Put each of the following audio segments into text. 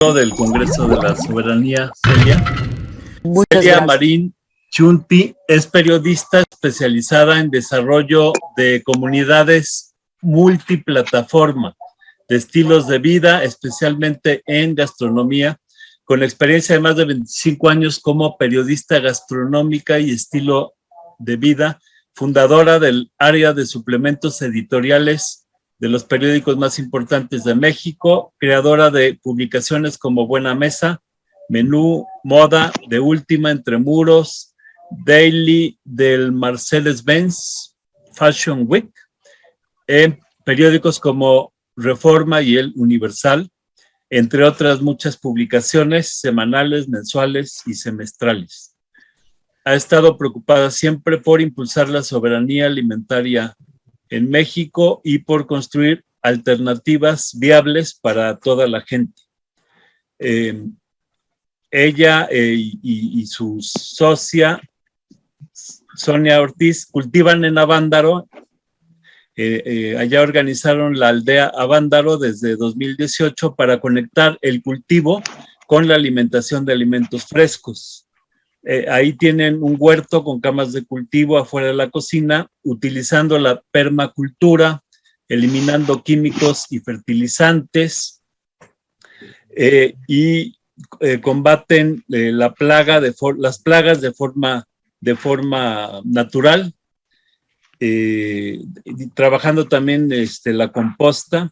del Congreso de la Soberanía, Celia. Muchas Celia gracias. Marín Chunti es periodista especializada en desarrollo de comunidades multiplataforma, de estilos de vida, especialmente en gastronomía, con experiencia de más de 25 años como periodista gastronómica y estilo de vida, fundadora del área de suplementos editoriales de los periódicos más importantes de México, creadora de publicaciones como Buena Mesa, Menú, Moda, De Última, Entre Muros, Daily del Mercedes-Benz, Fashion Week, periódicos como Reforma y El Universal, entre otras muchas publicaciones semanales, mensuales y semestrales. Ha estado preocupada siempre por impulsar la soberanía alimentaria en México y por construir alternativas viables para toda la gente. Ella y su socia, Sonia Ortiz, cultivan en Avándaro. Allá organizaron la aldea Avándaro desde 2018 para conectar el cultivo con la alimentación de alimentos frescos. Ahí tienen un huerto con camas de cultivo afuera de la cocina, utilizando la permacultura, eliminando químicos y fertilizantes, y combaten las plagas de forma natural, trabajando también la composta.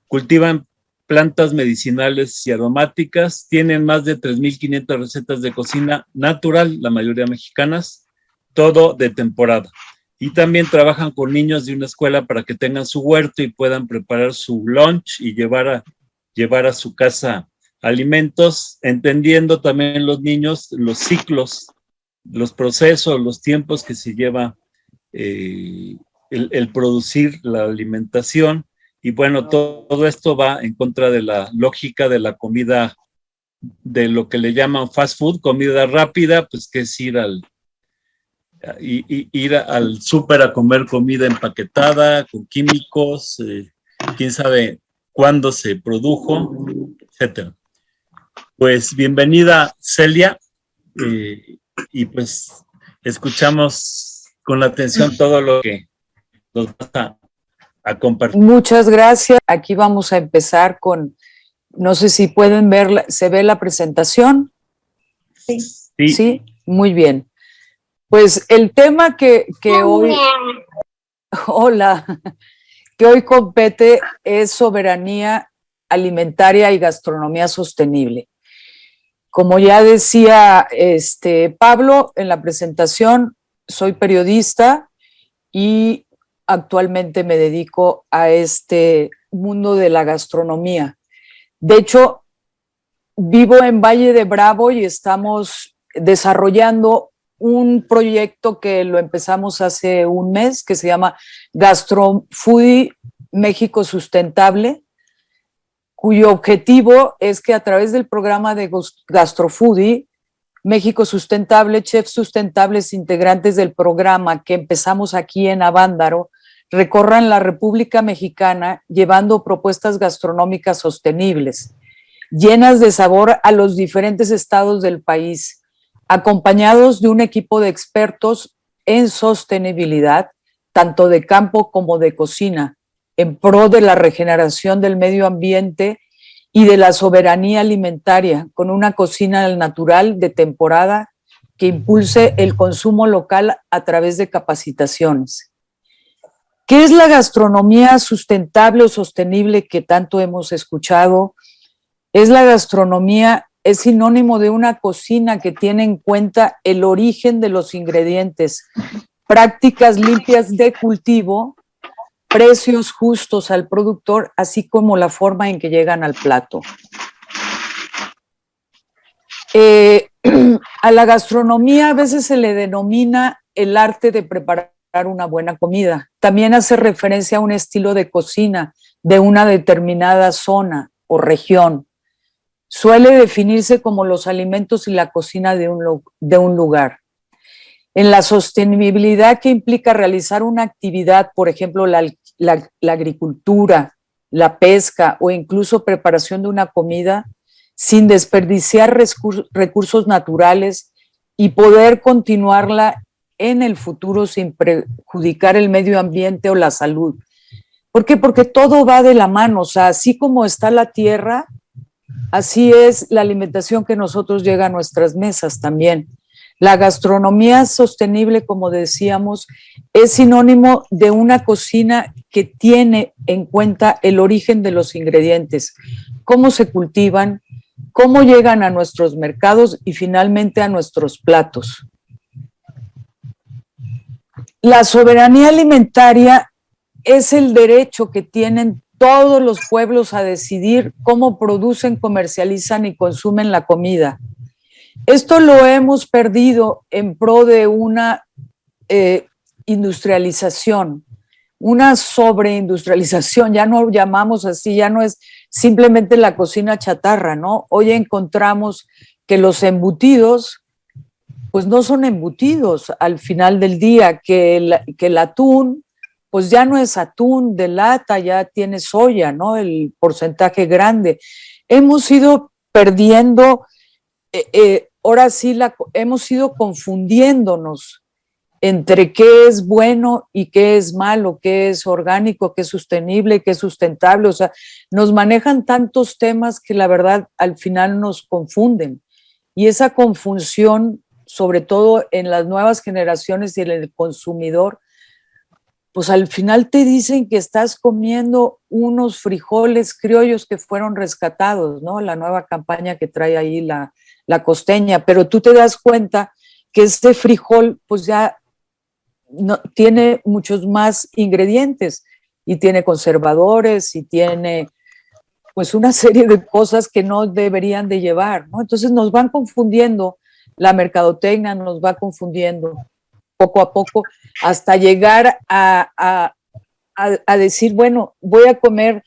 Cultivan plantas medicinales y aromáticas, tienen más de 3,500 recetas de cocina natural, la mayoría mexicanas, todo de temporada. Y también trabajan con niños de una escuela para que tengan su huerto y puedan preparar su lunch y llevar a su casa alimentos, entendiendo también los niños los ciclos, los procesos, los tiempos que se lleva el producir la alimentación. Y bueno, todo esto va en contra de la lógica de la comida, de lo que le llaman fast food, comida rápida, pues que es ir al súper a comer comida empaquetada, con químicos, quién sabe cuándo se produjo, etcétera. Pues bienvenida, Celia, y pues escuchamos con atención todo lo que nos vas a compartir. Muchas gracias. Aquí vamos a empezar con, no sé si pueden ver, ¿se ve la presentación? Sí. Sí, muy bien. Pues el tema que hoy, hola, que hoy compete es soberanía alimentaria y gastronomía sostenible. Como ya decía Pablo en la presentación, soy periodista y actualmente me dedico a este mundo de la gastronomía. De hecho, vivo en Valle de Bravo y estamos desarrollando un proyecto que lo empezamos hace un mes, que se llama Gastrofoodie México Sustentable, cuyo objetivo es que a través del programa de Gastrofoodie México Sustentable, chefs sustentables integrantes del programa que empezamos aquí en Avándaro, recorran la República Mexicana llevando propuestas gastronómicas sostenibles, llenas de sabor a los diferentes estados del país, acompañados de un equipo de expertos en sostenibilidad, tanto de campo como de cocina, en pro de la regeneración del medio ambiente y de la soberanía alimentaria, con una cocina al natural de temporada que impulse el consumo local a través de capacitaciones. ¿Qué es la gastronomía sustentable o sostenible que tanto hemos escuchado? Es sinónimo de una cocina que tiene en cuenta el origen de los ingredientes, prácticas limpias de cultivo, precios justos al productor, así como la forma en que llegan al plato. A la gastronomía a veces se le denomina el arte de preparar una buena comida. También hace referencia a un estilo de cocina de una determinada zona o región. Suele definirse como los alimentos y la cocina de un lugar. En la sostenibilidad que implica realizar una actividad, por ejemplo, la agricultura, la pesca o incluso preparación de una comida, sin desperdiciar recursos naturales y poder continuarla en el futuro sin perjudicar el medio ambiente o la salud. ¿Por qué? Porque todo va de la mano, o sea, así como está la tierra, así es la alimentación que nosotros llega a nuestras mesas también. La gastronomía sostenible, como decíamos, es sinónimo de una cocina que tiene en cuenta el origen de los ingredientes, cómo se cultivan, cómo llegan a nuestros mercados y finalmente a nuestros platos. La soberanía alimentaria es el derecho que tienen todos los pueblos a decidir cómo producen, comercializan y consumen la comida. Esto lo hemos perdido en pro de una industrialización, una sobreindustrialización, ya no llamamos así, ya no es simplemente la cocina chatarra, ¿no? Hoy encontramos que los embutidos, pues no son embutidos al final del día, que el atún, pues ya no es atún de lata, ya tiene soya, ¿no? El porcentaje grande. Hemos ido perdiendo, ahora sí hemos ido confundiéndonos entre qué es bueno y qué es malo, qué es orgánico, qué es sostenible, qué es sustentable. O sea, nos manejan tantos temas que la verdad al final nos confunden. Y esa confusión, sobre todo en las nuevas generaciones y en el consumidor, pues al final te dicen que estás comiendo unos frijoles criollos que fueron rescatados, ¿no? La nueva campaña que trae ahí la costeña, pero tú te das cuenta que ese frijol pues ya no, tiene muchos más ingredientes y tiene conservadores y tiene pues una serie de cosas que no deberían de llevar, ¿no? Entonces nos van confundiendo, la mercadotecnia nos va confundiendo poco a poco hasta llegar a decir, bueno, voy a comer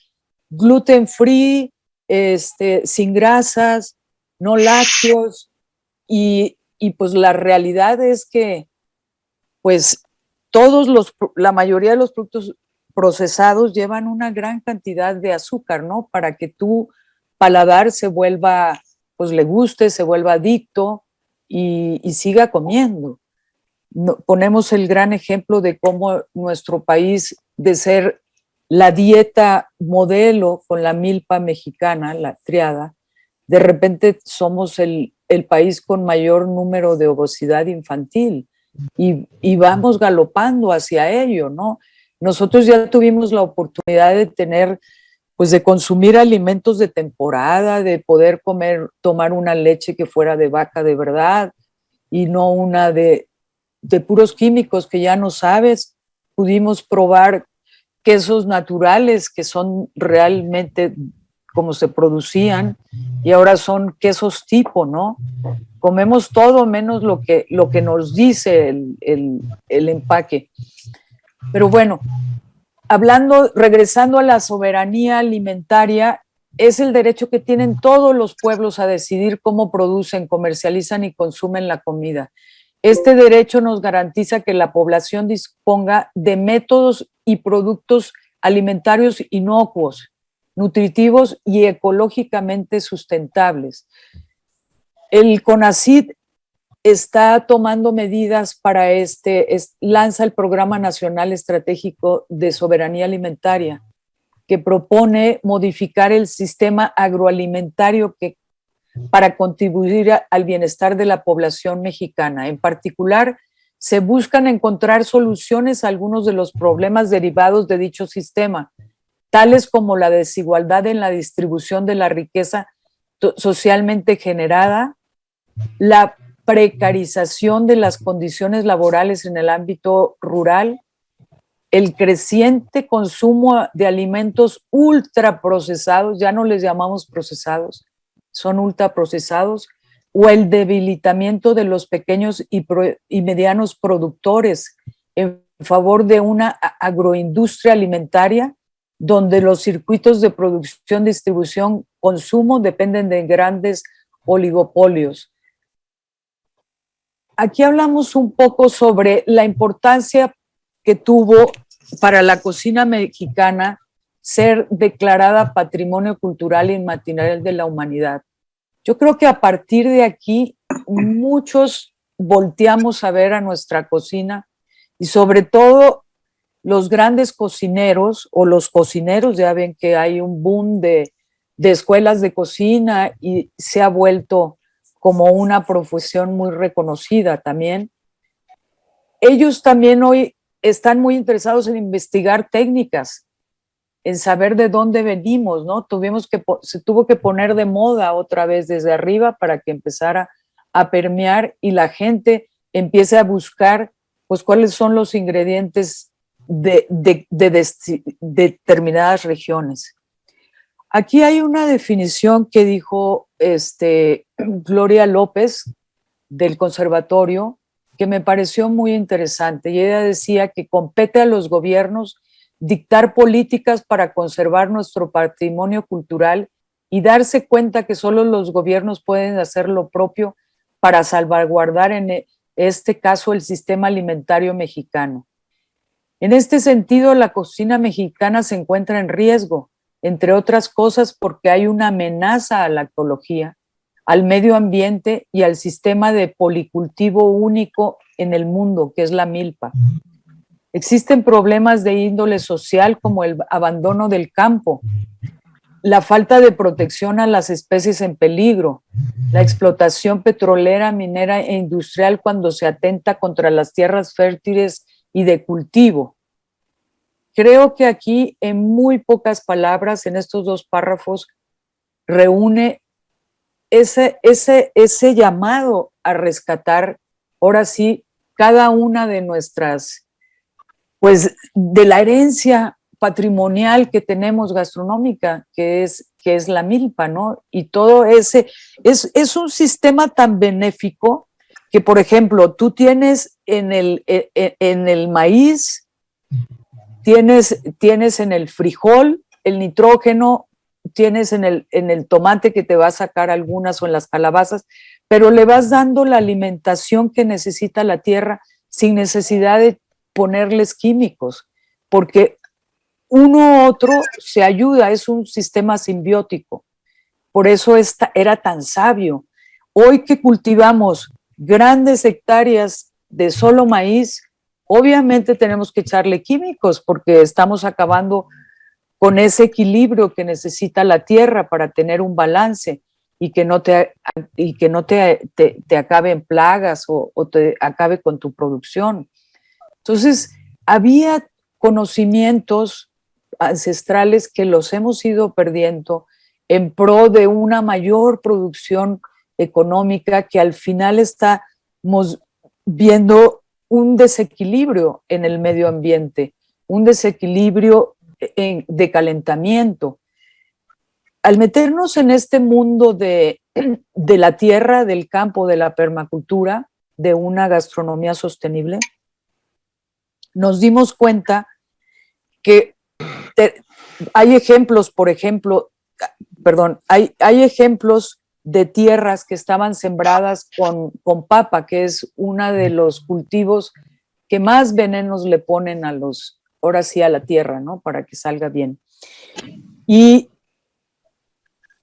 gluten free, sin grasas, no lácteos, y pues la realidad es que pues la mayoría de los productos procesados llevan una gran cantidad de azúcar, ¿no? Para que tu paladar se vuelva, pues le guste, se vuelva adicto y siga comiendo. Ponemos el gran ejemplo de cómo nuestro país, de ser la dieta modelo con la milpa mexicana, la triada, de repente somos el país con mayor número de obesidad infantil y vamos galopando hacia ello, ¿no? Nosotros ya tuvimos la oportunidad de tener, pues de consumir alimentos de temporada, de poder tomar una leche que fuera de vaca de verdad y no una de puros químicos que ya no sabes. Pudimos probar quesos naturales que son realmente como se producían y ahora son quesos tipo, ¿no? Comemos todo menos lo que nos dice el empaque. Pero bueno, regresando a la soberanía alimentaria, es el derecho que tienen todos los pueblos a decidir cómo producen, comercializan y consumen la comida. Este derecho nos garantiza que la población disponga de métodos y productos alimentarios inocuos, nutritivos y ecológicamente sustentables. El CONACYT está tomando medidas para lanza el Programa Nacional Estratégico de Soberanía Alimentaria, que propone modificar el sistema agroalimentario para contribuir al bienestar de la población mexicana. En particular, se buscan encontrar soluciones a algunos de los problemas derivados de dicho sistema, tales como la desigualdad en la distribución de la riqueza socialmente generada, la precarización de las condiciones laborales en el ámbito rural, el creciente consumo de alimentos ultraprocesados, ya no les llamamos procesados, son ultraprocesados, o el debilitamiento de los pequeños y medianos productores en favor de una agroindustria alimentaria donde los circuitos de producción, distribución, consumo dependen de grandes oligopolios. Aquí hablamos un poco sobre la importancia que tuvo para la cocina mexicana ser declarada Patrimonio Cultural Inmaterial de la Humanidad. Yo creo que a partir de aquí muchos volteamos a ver a nuestra cocina y sobre todo los grandes cocineros o los cocineros, ya ven que hay un boom de escuelas de cocina y se ha vuelto como una profesión muy reconocida también. Ellos también hoy están muy interesados en investigar técnicas, en saber de dónde venimos, ¿no? Se tuvo que poner de moda otra vez desde arriba para que empezara a permear y la gente empiece a buscar, pues, cuáles son los ingredientes de determinadas regiones. Aquí hay una definición que dijo Gloria López del Conservatorio que me pareció muy interesante y ella decía que compete a los gobiernos dictar políticas para conservar nuestro patrimonio cultural y darse cuenta que solo los gobiernos pueden hacer lo propio para salvaguardar en este caso el sistema alimentario mexicano. En este sentido, la cocina mexicana se encuentra en riesgo, entre otras cosas porque hay una amenaza a la ecología, al medio ambiente y al sistema de policultivo único en el mundo, que es la milpa. Existen problemas de índole social como el abandono del campo, la falta de protección a las especies en peligro, la explotación petrolera, minera e industrial cuando se atenta contra las tierras fértiles y de cultivo. Creo que aquí, en muy pocas palabras, en estos dos párrafos, reúne ese llamado a rescatar, ahora sí, cada una de nuestras, pues, de la herencia patrimonial que tenemos gastronómica, que es la milpa, ¿no? Y todo ese, es un sistema tan benéfico que, por ejemplo, tú tienes en el maíz, tienes en el frijol el nitrógeno, tienes en el tomate que te va a sacar algunas o en las calabazas, pero le vas dando la alimentación que necesita la tierra sin necesidad de ponerles químicos, porque uno u otro se ayuda, es un sistema simbiótico. Por eso era tan sabio. Hoy que cultivamos grandes hectáreas de solo maíz, obviamente tenemos que echarle químicos porque estamos acabando con ese equilibrio que necesita la tierra para tener un balance y que no te acabe en plagas o te acabe con tu producción. Entonces, había conocimientos ancestrales que los hemos ido perdiendo en pro de una mayor producción económica que al final estamos viendo un desequilibrio en el medio ambiente, un desequilibrio de calentamiento. Al meternos en este mundo de la tierra, del campo, de la permacultura, de una gastronomía sostenible, nos dimos cuenta que hay ejemplos, hay ejemplos de tierras que estaban sembradas con papa, que es uno de los cultivos que más venenos le ponen ahora sí a la tierra, ¿no? Para que salga bien. Y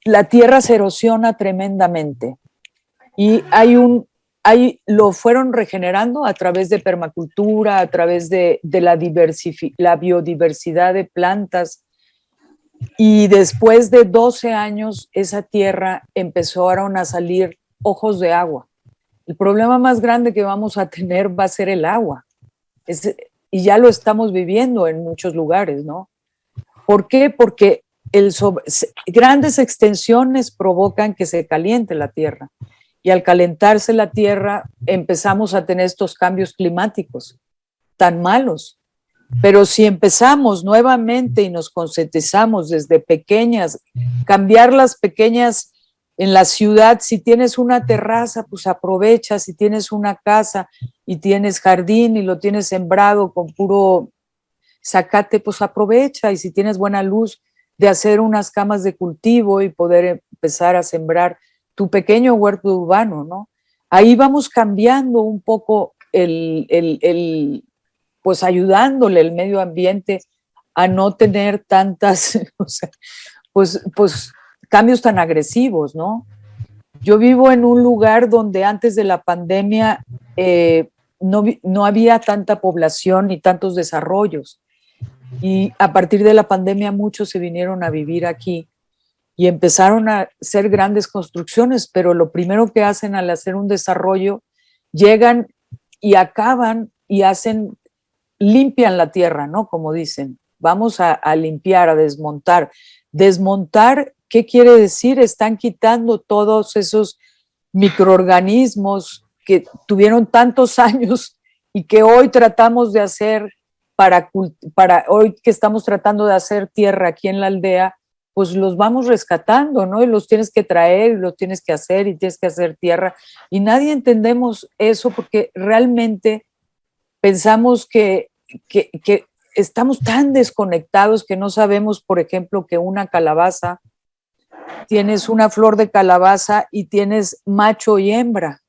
la tierra se erosiona tremendamente. Y lo fueron regenerando a través de permacultura, a través de la biodiversidad de plantas. Y después de 12 años, esa tierra empezaron a salir ojos de agua. El problema más grande que vamos a tener va a ser el agua. Y ya lo estamos viviendo en muchos lugares, ¿no? ¿Por qué? Porque grandes extensiones provocan que se caliente la tierra. Y al calentarse la tierra, empezamos a tener estos cambios climáticos tan malos. Pero si empezamos nuevamente y nos concientizamos desde pequeñas, cambiar las pequeñas en la ciudad, si tienes una terraza, pues aprovecha, si tienes una casa y tienes jardín y lo tienes sembrado con puro zacate, pues aprovecha, y si tienes buena luz, de hacer unas camas de cultivo y poder empezar a sembrar tu pequeño huerto urbano, ¿no? Ahí vamos cambiando un poco pues ayudándole al medio ambiente a no tener tantas, o sea, pues cambios tan agresivos, ¿no? Yo vivo en un lugar donde antes de la pandemia no había tanta población ni tantos desarrollos. Y a partir de la pandemia muchos se vinieron a vivir aquí y empezaron a hacer grandes construcciones, pero lo primero que hacen al hacer un desarrollo, llegan y acaban y limpian la tierra, ¿no? Como dicen, vamos a limpiar, a desmontar. Desmontar, ¿qué quiere decir? Están quitando todos esos microorganismos que tuvieron tantos años y que hoy tratamos de hacer para hoy que estamos tratando de hacer tierra aquí en la aldea, pues los vamos rescatando, ¿no? Y los tienes que traer, y los tienes que hacer, y tienes que hacer tierra. Y nadie entendemos eso porque realmente pensamos que estamos tan desconectados que no sabemos, por ejemplo, que una calabaza, tienes una flor de calabaza y tienes macho y hembra.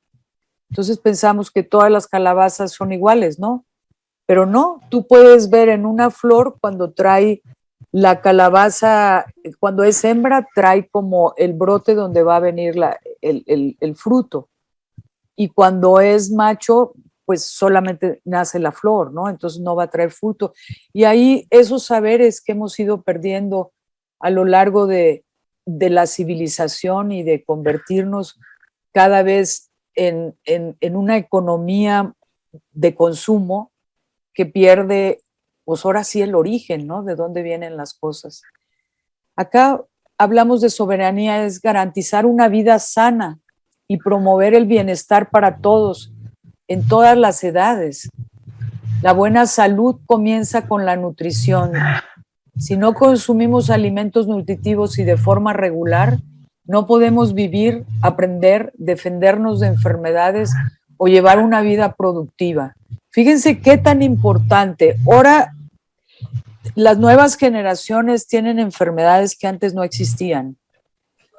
Entonces pensamos que todas las calabazas son iguales, ¿no? Pero no, tú puedes ver en una flor cuando trae la calabaza, cuando es hembra, trae como el brote donde va a venir el fruto. Y cuando es macho, pues solamente nace la flor, ¿no? Entonces no va a traer fruto. Y ahí esos saberes que hemos ido perdiendo a lo largo de la civilización y de convertirnos cada vez en una economía de consumo que pierde, pues ahora sí, el origen, ¿no? De dónde vienen las cosas. Acá hablamos de soberanía, es garantizar una vida sana y promover el bienestar para todos, en todas las edades. La buena salud comienza con la nutrición. Si no consumimos alimentos nutritivos y de forma regular, no podemos vivir, aprender, defendernos de enfermedades o llevar una vida productiva. Fíjense qué tan importante. Ahora, las nuevas generaciones tienen enfermedades que antes no existían.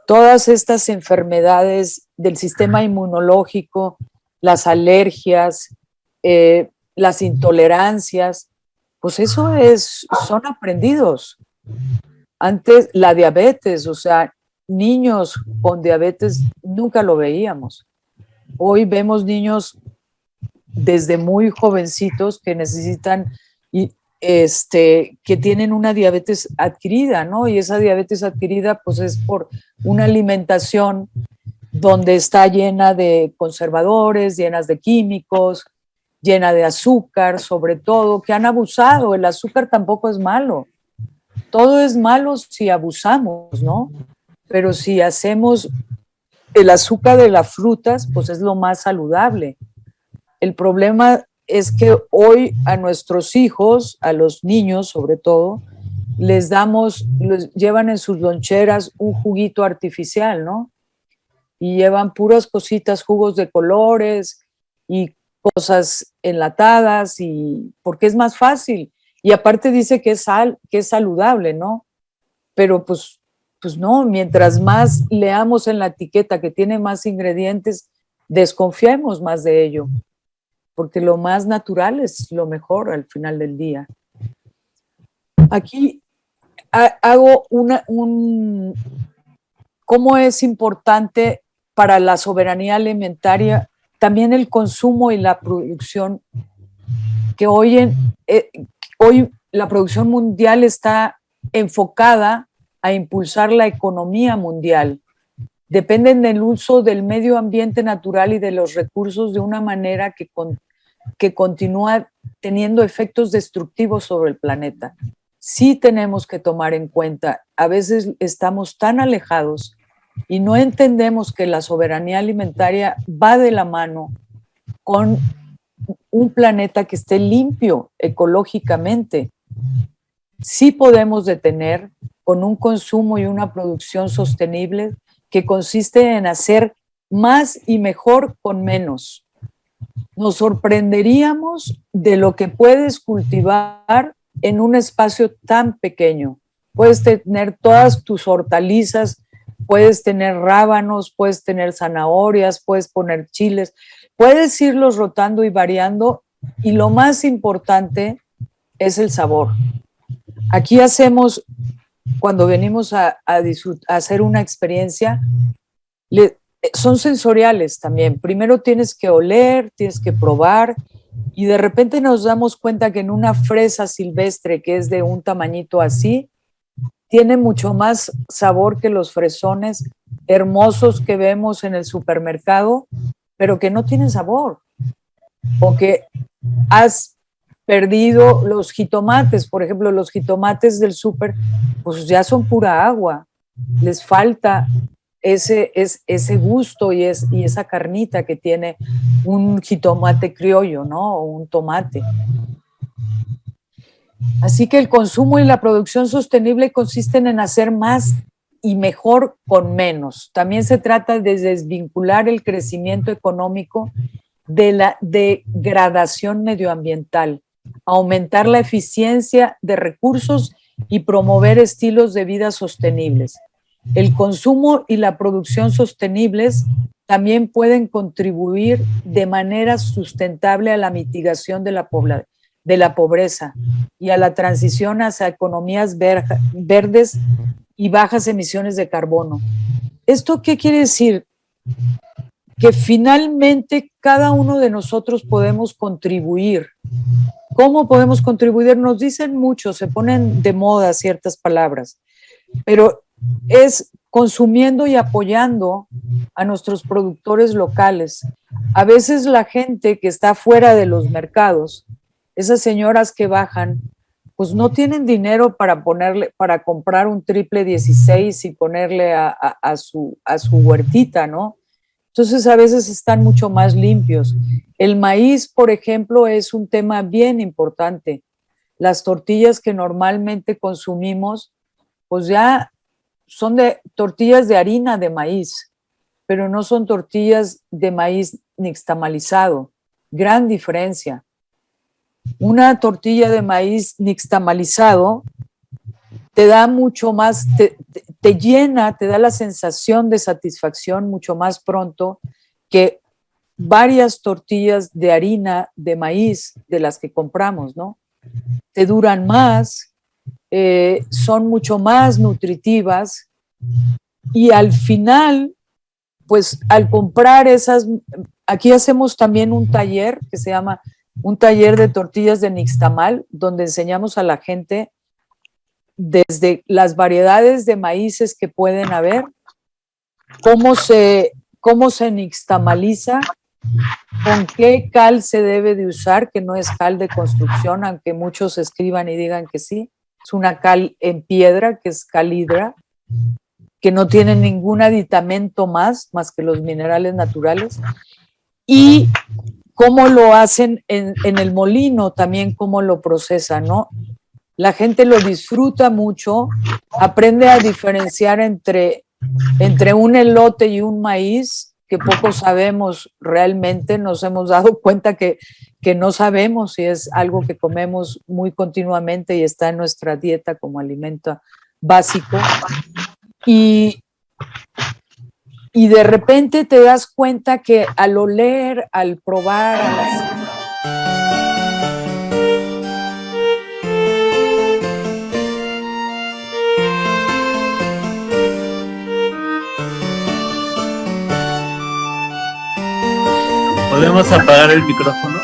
Todas estas enfermedades del sistema inmunológico, las alergias, las intolerancias, pues eso son aprendidos. Antes la diabetes, o sea, niños con diabetes nunca lo veíamos. Hoy vemos niños desde muy jovencitos que necesitan que tienen una diabetes adquirida, ¿no? Y esa diabetes adquirida pues es por una alimentación donde está llena de conservadores, llenas de químicos, llena de azúcar, sobre todo, que han abusado. El azúcar tampoco es malo. Todo es malo si abusamos, ¿no? Pero si hacemos el azúcar de las frutas, pues es lo más saludable. El problema es que hoy a nuestros hijos, a los niños sobre todo, les llevan en sus loncheras un juguito artificial, ¿no? Y llevan puras cositas, jugos de colores y cosas enlatadas, y porque es más fácil. Y aparte dice que es saludable, ¿no? Pero pues no, mientras más leamos en la etiqueta que tiene más ingredientes, desconfiemos más de ello, porque lo más natural es lo mejor al final del día. Aquí hago cómo es importante para la soberanía alimentaria también el consumo y la producción, que hoy la producción mundial está enfocada a impulsar la economía mundial. Dependen del uso del medio ambiente natural y de los recursos de una manera que continúa teniendo efectos destructivos sobre el planeta. Sí tenemos que tomar en cuenta, a veces estamos tan alejados y no entendemos que la soberanía alimentaria va de la mano con un planeta que esté limpio ecológicamente. Sí podemos detener con un consumo y una producción sostenible que consiste en hacer más y mejor con menos. Nos sorprenderíamos de lo que puedes cultivar en un espacio tan pequeño. Puedes tener todas tus hortalizas, puedes tener rábanos, puedes tener zanahorias, puedes poner chiles, puedes irlos rotando y variando, y lo más importante es el sabor. Aquí cuando venimos a hacer una experiencia, son sensoriales también. Primero tienes que oler, tienes que probar, y de repente nos damos cuenta que en una fresa silvestre que es de un tamañito así, tiene mucho más sabor que los fresones hermosos que vemos en el supermercado, pero que no tienen sabor. O que has perdido los jitomates, por ejemplo, los jitomates del súper, pues ya son pura agua, les falta ese gusto y esa carnita que tiene un jitomate criollo, ¿no? O un tomate. Así que el consumo y la producción sostenible consisten en hacer más y mejor con menos. También se trata de desvincular el crecimiento económico de la degradación medioambiental, aumentar la eficiencia de recursos y promover estilos de vida sostenibles. El consumo y la producción sostenibles también pueden contribuir de manera sustentable a la mitigación de la pobreza y a la transición hacia economías verdes y bajas emisiones de carbono. ¿Esto qué quiere decir? Que finalmente cada uno de nosotros podemos contribuir. ¿Cómo podemos contribuir? Nos dicen mucho, se ponen de moda ciertas palabras, pero es consumiendo y apoyando a nuestros productores locales. A veces la gente que está fuera de los mercados, esas señoras que bajan, pues no tienen dinero para comprar un triple 16 y ponerle a su huertita, ¿no? Entonces a veces están mucho más limpios. El maíz, por ejemplo, es un tema bien importante. Las tortillas que normalmente consumimos, pues ya son de tortillas de harina de maíz, pero no son tortillas de maíz nixtamalizado. Gran diferencia. Una tortilla de maíz nixtamalizado te da mucho más, te llena, te da la sensación de satisfacción mucho más pronto que varias tortillas de harina de maíz de las que compramos, ¿no? Te duran más, son mucho más nutritivas y al final, pues al comprar esas, aquí hacemos también un taller que se llama un taller de tortillas de nixtamal, donde enseñamos a la gente desde las variedades de maíces que pueden haber, cómo se nixtamaliza, con qué cal se debe de usar, que no es cal de construcción, aunque muchos escriban y digan que sí, es una cal en piedra, que es cal hidra, que no tiene ningún aditamento más que los minerales naturales, y cómo lo hacen en el molino, también cómo lo procesan, ¿no? La gente lo disfruta mucho, aprende a diferenciar entre un elote y un maíz, que poco sabemos realmente, nos hemos dado cuenta que no sabemos si es algo que comemos muy continuamente y está en nuestra dieta como alimento básico. Y de repente te das cuenta que al oler, al probar, ¿Podemos apagar el micrófono?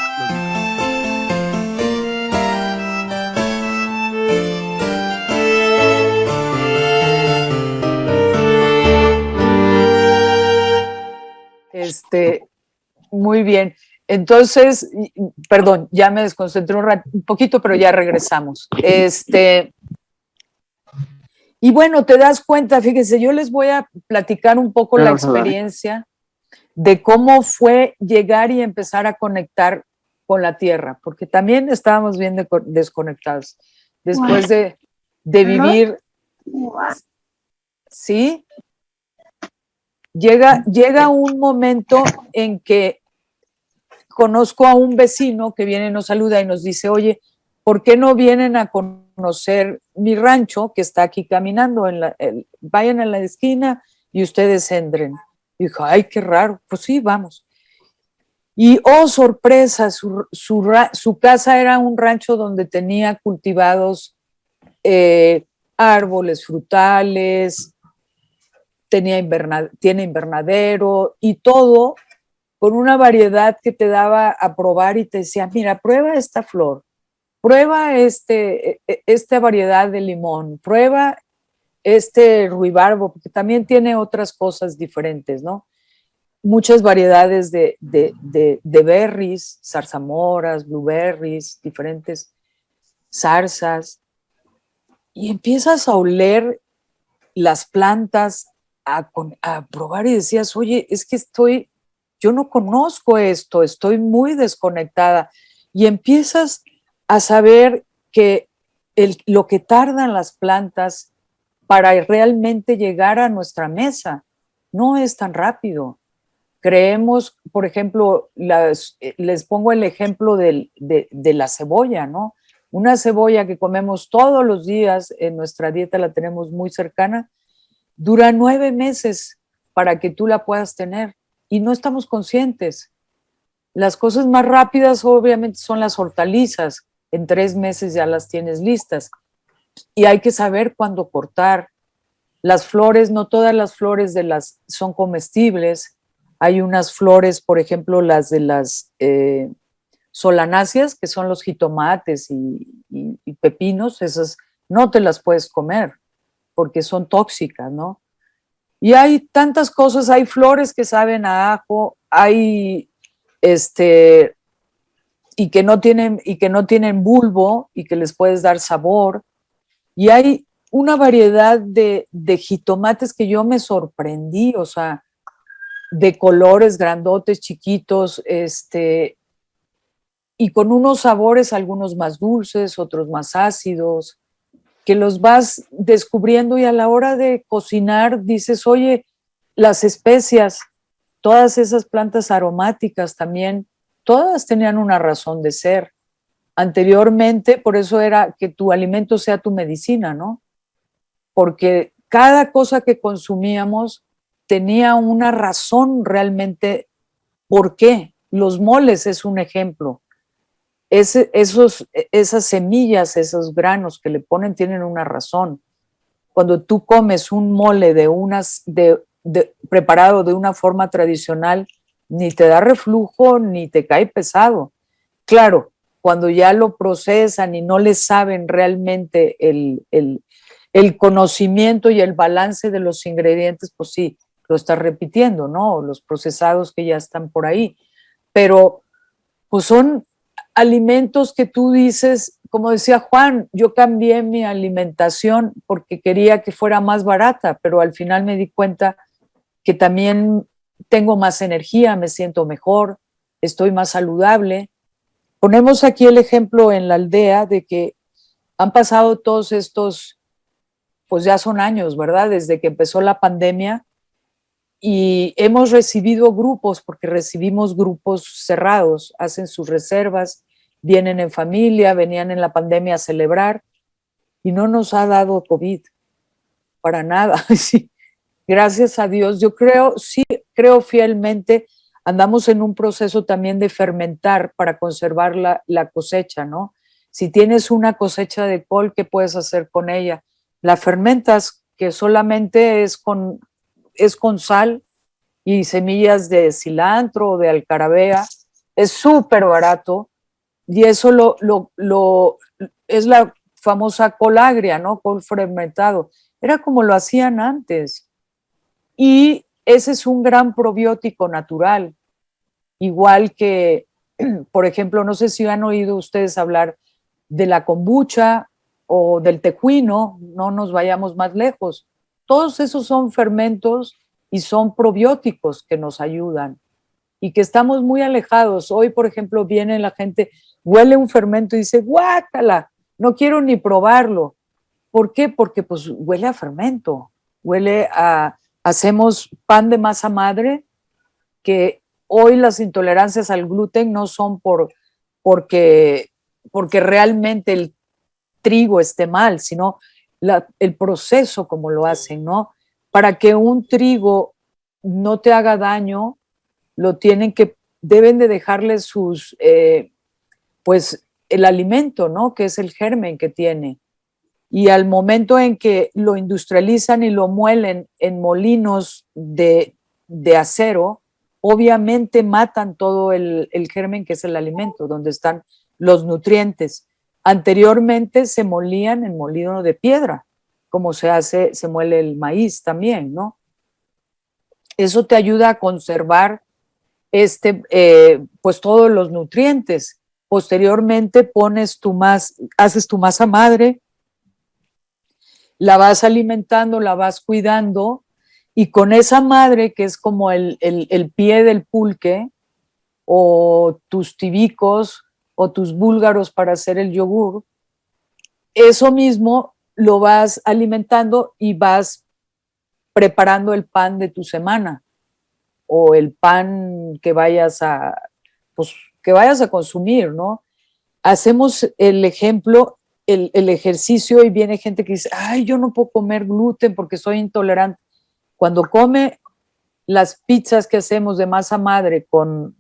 Muy bien. Entonces, perdón, ya me desconcentré un poquito, pero ya regresamos. Y bueno, te das cuenta, fíjense, yo les voy a platicar un poco la experiencia de cómo fue llegar y empezar a conectar con la tierra, porque también estábamos bien desconectados después de vivir, ¿sí? Llega un momento en que conozco a un vecino que viene y nos saluda y nos dice, oye, ¿por qué no vienen a conocer mi rancho que está aquí caminando? Vayan a la esquina y ustedes entren. Y dijo, ay, qué raro. Pues sí, vamos. Y, oh, sorpresa, su casa era un rancho donde tenía cultivados árboles frutales, tiene invernadero y todo con una variedad que te daba a probar y te decía, mira, prueba esta flor, prueba esta variedad de limón, prueba este ruibarbo, porque también tiene otras cosas diferentes, ¿no? Muchas variedades de berries, zarzamoras, blueberries, diferentes zarzas, y empiezas a oler las plantas, a probar y decías, oye, es que yo no conozco esto, estoy muy desconectada. Y empiezas a saber que lo que tardan las plantas para realmente llegar a nuestra mesa no es tan rápido. Creemos, por ejemplo, les pongo el ejemplo de la cebolla, ¿no? Una cebolla que comemos todos los días, en nuestra dieta la tenemos muy cercana, dura 9 meses para que tú la puedas tener y no estamos conscientes. Las cosas más rápidas obviamente son las hortalizas, en 3 meses ya las tienes listas y hay que saber cuándo cortar. Las flores, no todas las flores son comestibles. Hay unas flores, por ejemplo, las de las solanáceas, que son los jitomates y pepinos, esas no te las puedes comer porque son tóxicas, ¿no? Y hay tantas cosas, hay flores que saben a ajo, hay y que no tienen bulbo y que les puedes dar sabor. Y hay una variedad de jitomates que yo me sorprendí, o sea, de colores grandotes, chiquitos, y con unos sabores, algunos más dulces, otros más ácidos, que los vas descubriendo y a la hora de cocinar dices, oye, las especias, todas esas plantas aromáticas también, todas tenían una razón de ser. Anteriormente, por eso era que tu alimento sea tu medicina, ¿no? Porque cada cosa que consumíamos tenía una razón realmente. ¿Por qué? Los moles es un ejemplo. Esas semillas, esos granos que le ponen tienen una razón. Cuando tú comes un mole preparado de una forma tradicional, ni te da reflujo ni te cae pesado. Claro, cuando ya lo procesan y no le saben realmente el conocimiento y el balance de los ingredientes, pues sí, lo estás repitiendo, ¿no? Los procesados que ya están por ahí. Pero pues son alimentos que tú dices, como decía Juan, yo cambié mi alimentación porque quería que fuera más barata, pero al final me di cuenta que también tengo más energía, me siento mejor, estoy más saludable. Ponemos aquí el ejemplo en la aldea de que han pasado todos estos, pues ya son años, ¿verdad? Desde que empezó la pandemia y hemos recibido grupos, porque recibimos grupos cerrados, hacen sus reservas, vienen en familia, venían en la pandemia a celebrar y no nos ha dado COVID para nada. Sí, gracias a Dios. Yo creo fielmente, andamos en un proceso también de fermentar para conservar la cosecha, ¿no? Si tienes una cosecha de col, ¿qué puedes hacer con ella? La fermentas, que solamente es con sal y semillas de cilantro o de alcarabea. Es súper barato y eso es la famosa col agria, ¿no? Col fermentado. Era como lo hacían antes. Y ese es un gran probiótico natural. Igual que, por ejemplo, no sé si han oído ustedes hablar de la kombucha o del tejuino, no nos vayamos más lejos. Todos esos son fermentos y son probióticos que nos ayudan y que estamos muy alejados. Hoy, por ejemplo, viene la gente, huele un fermento y dice, guácala, no quiero ni probarlo. ¿Por qué? Porque pues huele a fermento, hacemos pan de masa madre, que hoy las intolerancias al gluten no son porque realmente el trigo esté mal, sino el proceso como lo hacen, ¿no? Para que un trigo no te haga daño, deben de dejarle pues el alimento, ¿no? Que es el germen que tiene. y al momento en que lo industrializan y lo muelen en molinos de acero, obviamente matan todo el germen que es el alimento, donde están los nutrientes. Anteriormente se molían en molino de piedra, como se muele el maíz también, ¿no? Eso te ayuda a conservar pues todos los nutrientes. Posteriormente haces tu masa madre, la vas alimentando, la vas cuidando, y con esa madre, que es como el pie del pulque, o tus tibicos, o tus búlgaros para hacer el yogur, eso mismo lo vas alimentando y vas preparando el pan de tu semana, o el pan que vayas a consumir, ¿no? Hacemos el ejemplo, el ejercicio, y viene gente que dice, ay, yo no puedo comer gluten porque soy intolerante. Cuando come las pizzas que hacemos de masa madre con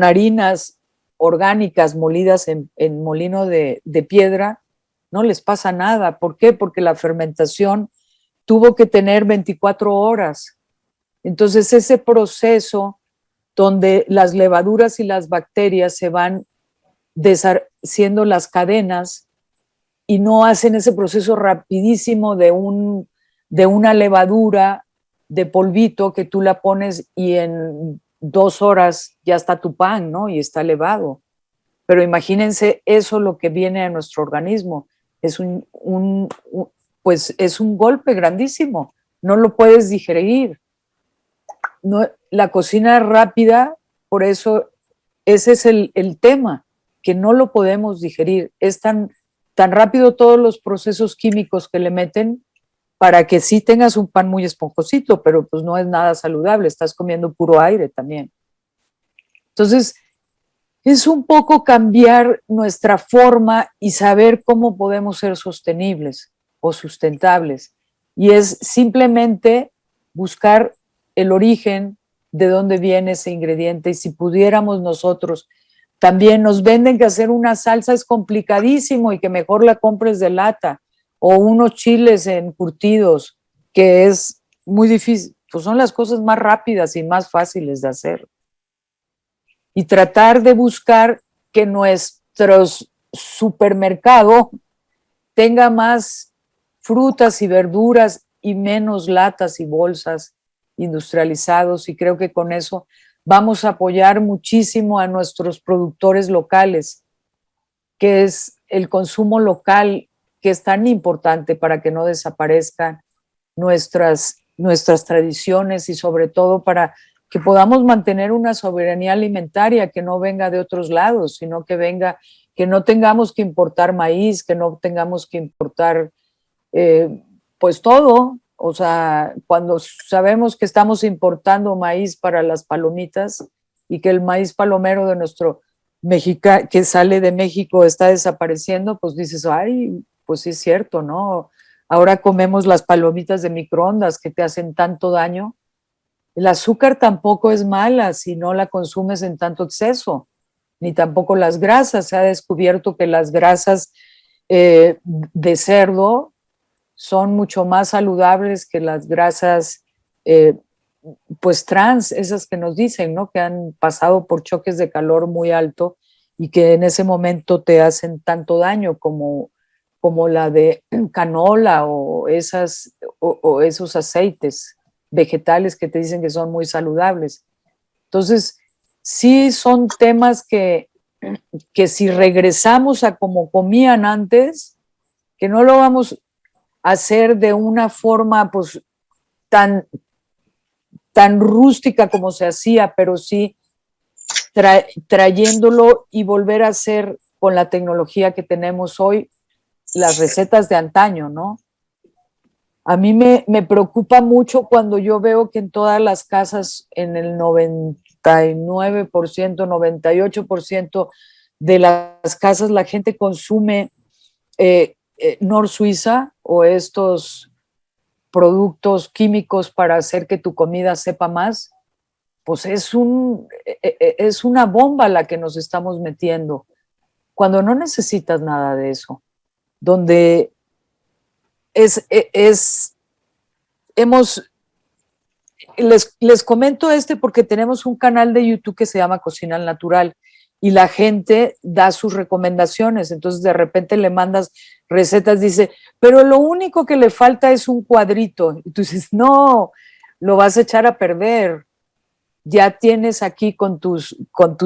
harinas orgánicas molidas en molino de piedra, no les pasa nada. ¿Por qué? Porque la fermentación tuvo que tener 24 horas. Entonces, ese proceso donde las levaduras y las bacterias se van deshaciendo las cadenas y no hacen ese proceso rapidísimo de una levadura de polvito que tú la pones y en 2 horas ya está tu pan, ¿no? Y está levado. Pero imagínense eso, lo que viene a nuestro organismo. Es pues es un golpe grandísimo. No lo puedes digerir. No, la cocina rápida, por eso ese es el tema, que no lo podemos digerir. Es tan rápido todos los procesos químicos que le meten para que sí tengas un pan muy esponjosito, pero pues no es nada saludable, estás comiendo puro aire también. Entonces, es un poco cambiar nuestra forma y saber cómo podemos ser sostenibles o sustentables. Y es simplemente buscar el origen de dónde viene ese ingrediente, y si pudiéramos nosotros, también nos venden que hacer una salsa es complicadísimo y que mejor la compres de lata, o unos chiles encurtidos, que es muy difícil, pues son las cosas más rápidas y más fáciles de hacer. Y tratar de buscar que nuestro supermercado tenga más frutas y verduras y menos latas y bolsas industrializados, y creo que con eso vamos a apoyar muchísimo a nuestros productores locales, que es el consumo local, que es tan importante para que no desaparezcan nuestras tradiciones, y sobre todo para que podamos mantener una soberanía alimentaria que no venga de otros lados, sino que venga, que no tengamos que importar maíz, que no tengamos que importar pues todo. O sea, cuando sabemos que estamos importando maíz para las palomitas y que el maíz palomero de nuestro que sale de México está desapareciendo, pues dices, ay, pues sí es cierto, ¿no? Ahora comemos las palomitas de microondas que te hacen tanto daño. El azúcar tampoco es mala si no la consumes en tanto exceso, ni tampoco las grasas. Se ha descubierto que las grasas de cerdo son mucho más saludables que las grasas pues trans, esas que nos dicen, ¿no? Que han pasado por choques de calor muy alto y que en ese momento te hacen tanto daño como la de canola o esos aceites vegetales que te dicen que son muy saludables. Entonces, sí son temas que si regresamos a como comían antes, que no lo vamos a hacer de una forma pues tan rústica como se hacía, pero sí trayéndolo y volver a hacer con la tecnología que tenemos hoy las recetas de antaño, ¿no? A mí me preocupa mucho cuando yo veo que en todas las casas, en el 99%, 98% de las casas, la gente consume Nor Suiza o estos productos químicos para hacer que tu comida sepa más. Pues es una bomba la que nos estamos metiendo. cuando no necesitas nada de eso, donde les comento porque tenemos un canal de YouTube que se llama Cocina al Natural y la gente da sus recomendaciones, entonces de repente le mandas recetas, dice, pero lo único que le falta es un cuadrito, y tú dices, no, lo vas a echar a perder, ya tienes aquí con tus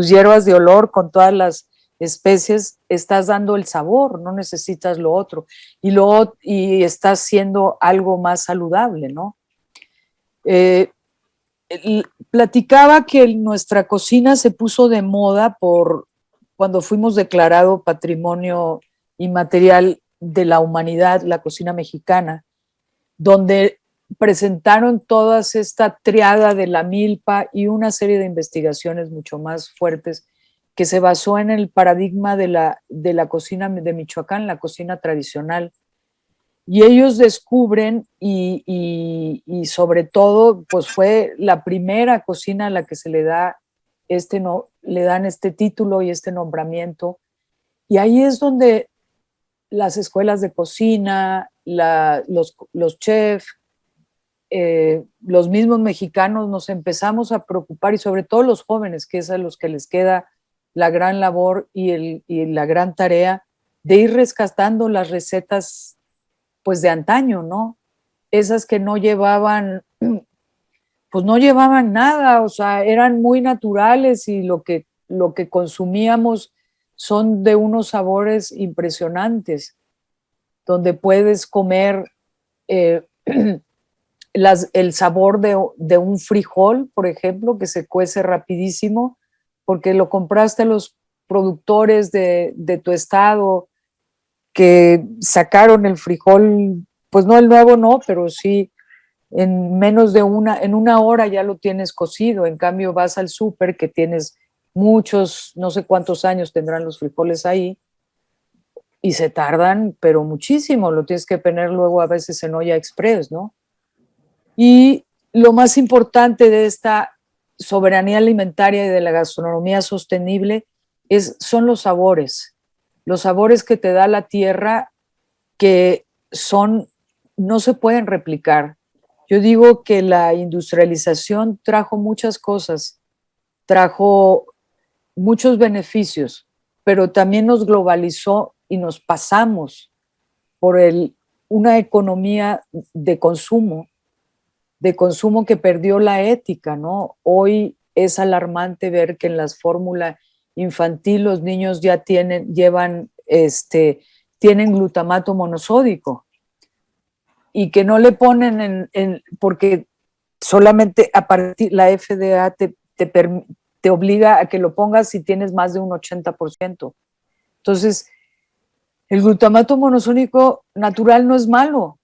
hierbas de olor, con todas las especies, estás dando el sabor, no necesitas lo otro, y estás haciendo algo más saludable, ¿no? Platicaba que nuestra cocina se puso de moda cuando fuimos declarado Patrimonio Inmaterial de la Humanidad, la cocina mexicana, donde presentaron toda esta triada de la milpa y una serie de investigaciones mucho más fuertes que se basó en el paradigma de la cocina de Michoacán, la cocina tradicional. Y ellos descubren y sobre todo, pues fue la primera cocina a la que se le dan este título y este nombramiento. Y ahí es donde las escuelas de cocina, los chefs, los mismos mexicanos nos empezamos a preocupar, y sobre todo los jóvenes, que es a los que les queda la gran labor y la gran tarea de ir rescatando las recetas pues de antaño, ¿no? Esas que no llevaban, pues no llevaban nada, o sea, eran muy naturales y lo que consumíamos son de unos sabores impresionantes, donde puedes comer el sabor de un frijol, por ejemplo, que se cuece rapidísimo, porque lo compraste a los productores de tu estado, que sacaron el frijol, pues no el nuevo, no, pero sí en menos de en una hora ya lo tienes cocido. En cambio vas al súper, que tienes muchos, no sé cuántos años tendrán los frijoles ahí, y se tardan, pero muchísimo, lo tienes que poner luego a veces en olla express, ¿no? Y lo más importante de esta soberanía alimentaria y de la gastronomía sostenible son los sabores que te da la tierra, que no se pueden replicar. Yo digo que la industrialización trajo muchas cosas, trajo muchos beneficios, pero también nos globalizó y nos pasamos por una economía de consumo que perdió la ética, ¿no? Hoy es alarmante ver que en las fórmulas infantil los niños ya tienen glutamato monosódico y que no le ponen porque solamente a partir la FDA te obliga a que lo pongas si tienes más de un 80%. Entonces, el glutamato monosódico natural no es malo,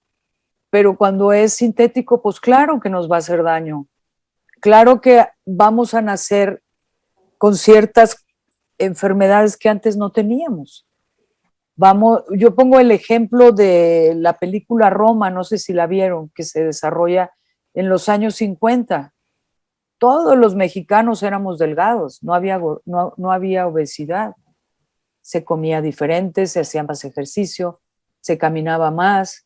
pero cuando es sintético, pues claro que nos va a hacer daño. Claro que vamos a nacer con ciertas enfermedades que antes no teníamos. Yo pongo el ejemplo de la película Roma, no sé si la vieron, que se desarrolla en los años 50. Todos los mexicanos éramos delgados, no había obesidad. Se comía diferente, se hacía más ejercicio, se caminaba más,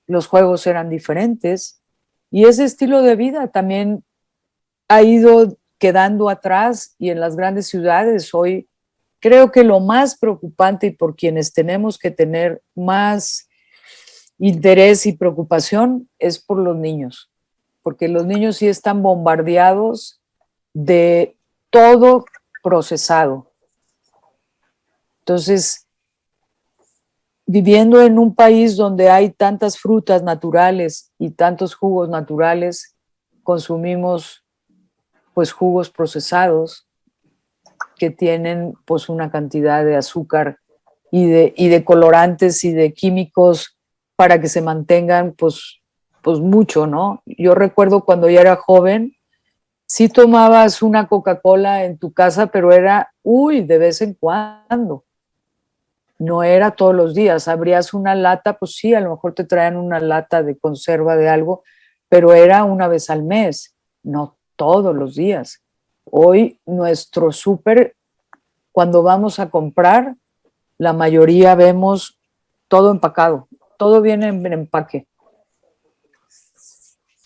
los juegos eran diferentes, y ese estilo de vida también ha ido quedando atrás, y en las grandes ciudades hoy creo que lo más preocupante, y por quienes tenemos que tener más interés y preocupación, es por los niños, porque los niños sí están bombardeados de todo procesado. Entonces, viviendo en un país donde hay tantas frutas naturales y tantos jugos naturales, consumimos pues jugos procesados que tienen pues una cantidad de azúcar y de colorantes y de químicos para que se mantengan pues mucho, ¿no? Yo recuerdo cuando ya era joven, sí tomabas una Coca-Cola en tu casa, pero era, de vez en cuando. No era todos los días. Abrías una lata, pues sí, a lo mejor te traían una lata de conserva de algo, pero era una vez al mes, no todos los días. Hoy nuestro súper, cuando vamos a comprar, la mayoría vemos todo empacado, todo viene en empaque.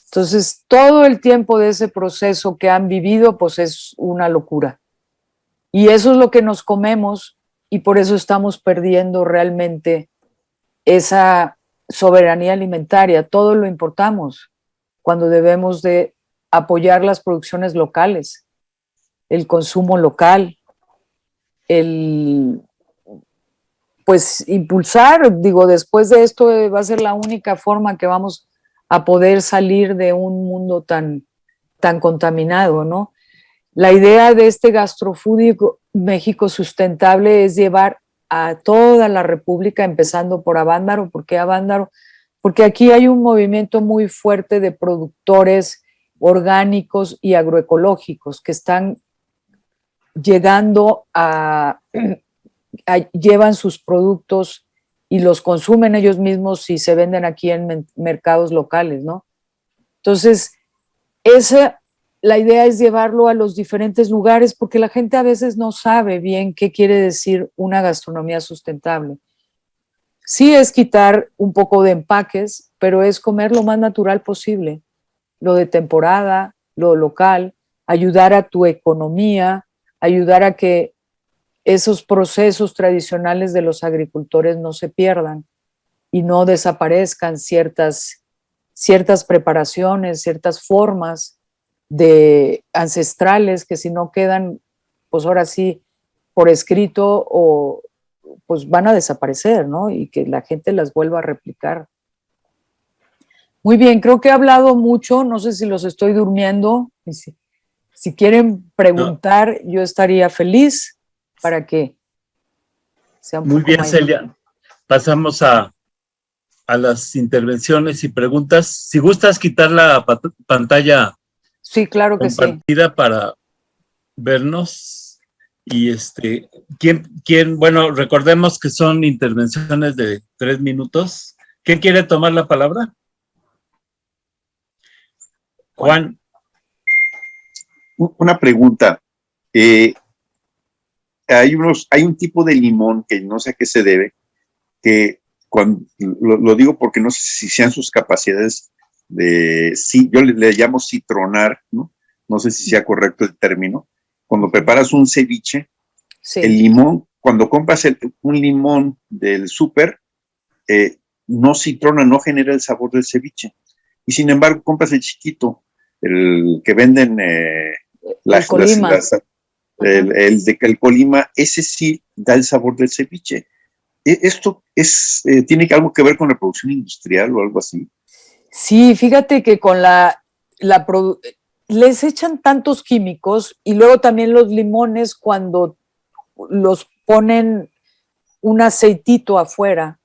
Entonces, todo el tiempo de ese proceso que han vivido, pues es una locura. Y eso es lo que nos comemos y por eso estamos perdiendo realmente esa soberanía alimentaria. Todo lo importamos cuando debemos de apoyar las producciones locales, el consumo local, pues impulsar, digo, después de esto va a ser la única forma que vamos a poder salir de un mundo tan contaminado, ¿no? La idea de este Gastrofood México Sustentable es llevar a toda la República, empezando por Avándaro. ¿Por qué Avándaro? Porque aquí hay un movimiento muy fuerte de productores orgánicos y agroecológicos que están llegando llevan sus productos y los consumen ellos mismos y se venden aquí en mercados locales, ¿no? Entonces, la idea es llevarlo a los diferentes lugares porque la gente a veces no sabe bien qué quiere decir una gastronomía sustentable. Sí es quitar un poco de empaques, pero es comer lo más natural posible, lo de temporada, lo local, ayudar a tu economía, ayudar a que esos procesos tradicionales de los agricultores no se pierdan y no desaparezcan ciertas preparaciones, ciertas formas de ancestrales que si no quedan, pues ahora sí, por escrito o pues van a desaparecer, ¿no? Y que la gente las vuelva a replicar. Muy bien, creo que he hablado mucho, no sé si los estoy durmiendo. Si quieren preguntar, no, yo estaría feliz para que sea un Muy poco bien, más. Celia. Pasamos a las intervenciones y preguntas. Si gustas quitar la pantalla, sí, claro que compartida sí, para vernos. Y ¿quién? Bueno, recordemos que son intervenciones de 3 minutos. ¿Quién quiere tomar la palabra? Juan. Una pregunta. Hay un tipo de limón que no sé a qué se debe, que lo digo porque no sé si sean sus capacidades sí, yo le llamo citronar, ¿no? No sé si sea correcto el término. Cuando preparas un ceviche, sí, el limón, cuando compras un limón del súper, no citrona, no genera el sabor del ceviche. Y sin embargo, compras el chiquito, el que venden el Colima. El Colima, ese sí da el sabor del ceviche. ¿Esto tiene algo que ver con la producción industrial o algo así? Sí, fíjate que con les echan tantos químicos y luego también los limones cuando los ponen un aceitito afuera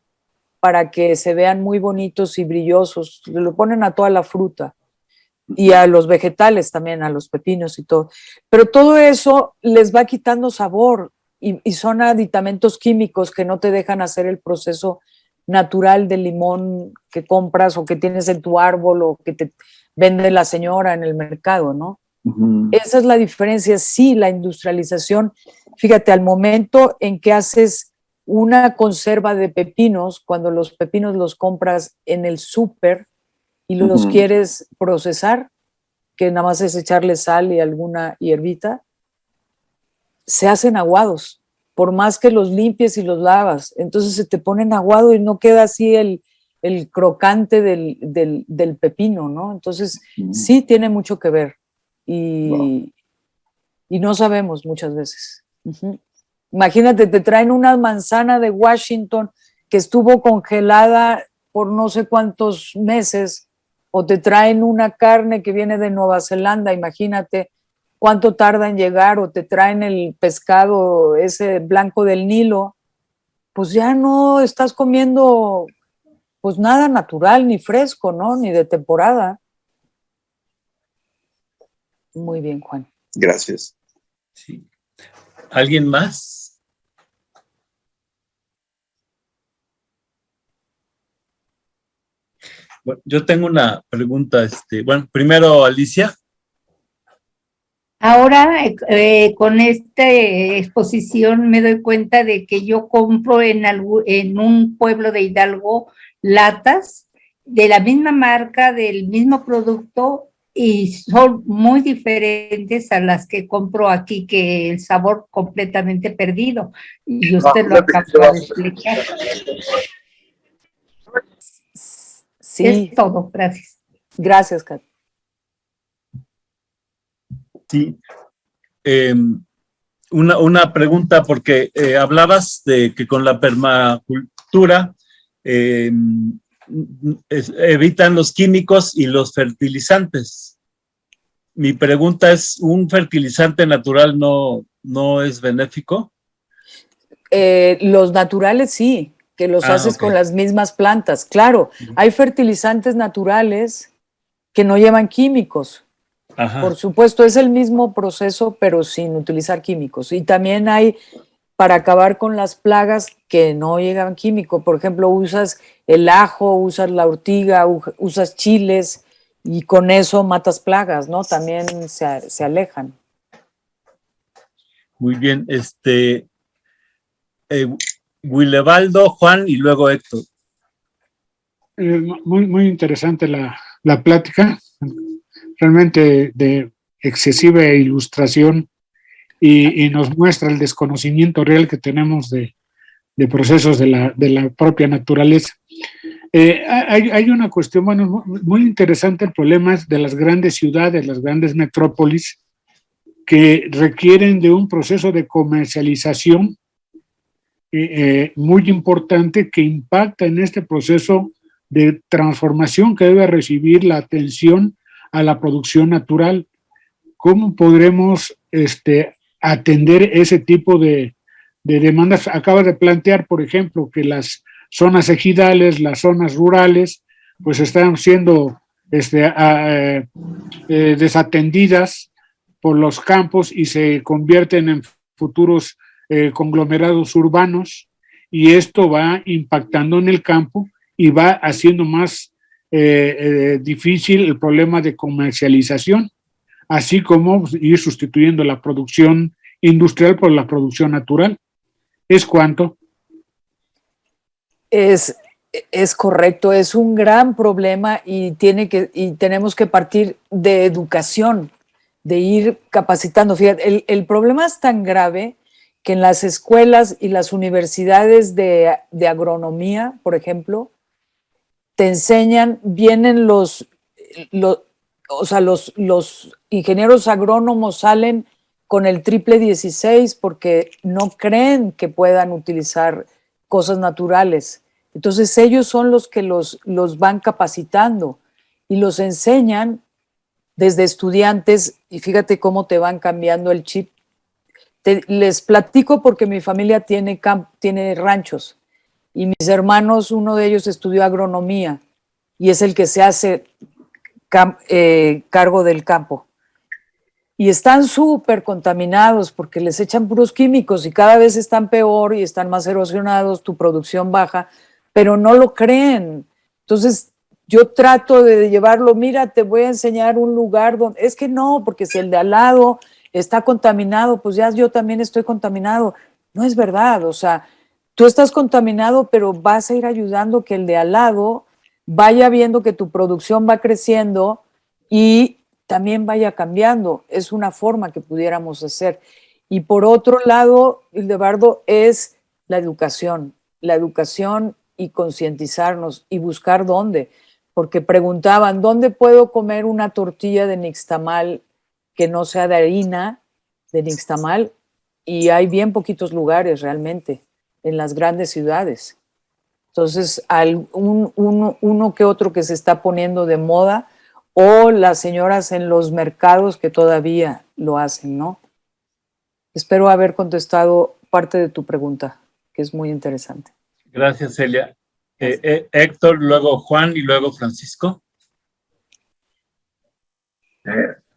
para que se vean muy bonitos y brillosos, lo ponen a toda la fruta y a los vegetales también, a los pepinos y todo. Pero todo eso les va quitando sabor y son aditamentos químicos que no te dejan hacer el proceso natural del limón que compras o que tienes en tu árbol o que te vende la señora en el mercado, ¿no? Uh-huh. Esa es la diferencia. Sí, la industrialización, fíjate, al momento en que haces una conserva de pepinos, cuando los pepinos los compras en el súper y los uh-huh. quieres procesar, que nada más es echarle sal y alguna hierbita, se hacen aguados, por más que los limpies y los lavas. Entonces se te ponen aguado y no queda así el crocante del pepino, ¿no? Entonces sí tiene mucho que ver y no sabemos muchas veces. Uh-huh. Imagínate, te traen una manzana de Washington que estuvo congelada por no sé cuántos meses, o te traen una carne que viene de Nueva Zelanda, imagínate cuánto tarda en llegar, o te traen el pescado ese blanco del Nilo, pues ya no estás comiendo pues nada natural, ni fresco, ¿no? Ni de temporada. Muy bien, Juan. Gracias. Sí. ¿Alguien más? Bueno, yo tengo una pregunta. Bueno, primero, Alicia. Ahora, con esta exposición me doy cuenta de que yo compro en un pueblo de Hidalgo latas de la misma marca, del mismo producto, y son muy diferentes a las que compro aquí, que el sabor completamente perdido. Y usted lo acaba de explicar. Sí. Es todo, gracias. Gracias, Kat. Sí. Una pregunta, porque hablabas de que con la permacultura evitan los químicos y los fertilizantes. Mi pregunta es, ¿un fertilizante natural no es benéfico? Los naturales sí, que los haces Ok. con las mismas plantas. Claro, hay fertilizantes naturales que no llevan químicos. Ajá. Por supuesto, es el mismo proceso, pero sin utilizar químicos. Y también hay para acabar con las plagas que no llevan químico. Por ejemplo, usas el ajo, usas la ortiga, usas chiles y con eso matas plagas, ¿no? También se alejan. Muy bien. Willebaldo, Juan y luego Héctor. Muy interesante la plática, realmente de excesiva ilustración y nos muestra el desconocimiento real que tenemos de procesos de la propia naturaleza. Hay una cuestión, bueno, muy interesante, el problema es de las grandes ciudades, las grandes metrópolis, que requieren de un proceso de comercialización muy importante que impacta en este proceso de transformación que debe recibir la atención a la producción natural. ¿Cómo podremos atender ese tipo de demandas? Acaba de plantear, por ejemplo, que las zonas ejidales, las zonas rurales, pues están siendo desatendidas por los campos y se convierten en futuros conglomerados urbanos, y esto va impactando en el campo y va haciendo más difícil el problema de comercialización, así como ir sustituyendo la producción industrial por la producción natural. ¿Es cuánto? Es correcto, es un gran problema y tenemos que partir de educación, de ir capacitando. Fíjate, el problema es tan grave que en las escuelas y las universidades de agronomía, por ejemplo, te enseñan, vienen los ingenieros agrónomos salen con el triple 16 porque no creen que puedan utilizar cosas naturales. Entonces ellos son los que los van capacitando y los enseñan desde estudiantes, y fíjate cómo te van cambiando el chip. Les platico porque mi familia tiene ranchos y mis hermanos, uno de ellos estudió agronomía y es el que se hace cargo del campo. Y están súper contaminados porque les echan puros químicos y cada vez están peor y están más erosionados, tu producción baja, pero no lo creen. Entonces yo trato de llevarlo, mira, te voy a enseñar un lugar donde, es que no, porque si el de al lado está contaminado, pues ya yo también estoy contaminado. No es verdad, o sea, tú estás contaminado, pero vas a ir ayudando que el de al lado vaya viendo que tu producción va creciendo y también vaya cambiando. Es una forma que pudiéramos hacer. Y por otro lado, Hildebardo, es la educación y concientizarnos y buscar dónde. Porque preguntaban, ¿dónde puedo comer una tortilla de nixtamal que no sea de harina de nixtamal? Y hay bien poquitos lugares realmente en las grandes ciudades. Entonces, uno que otro que se está poniendo de moda, o las señoras en los mercados que todavía lo hacen, ¿no? Espero haber contestado parte de tu pregunta, que es muy interesante. Gracias, Celia. Héctor, luego Juan y luego Francisco.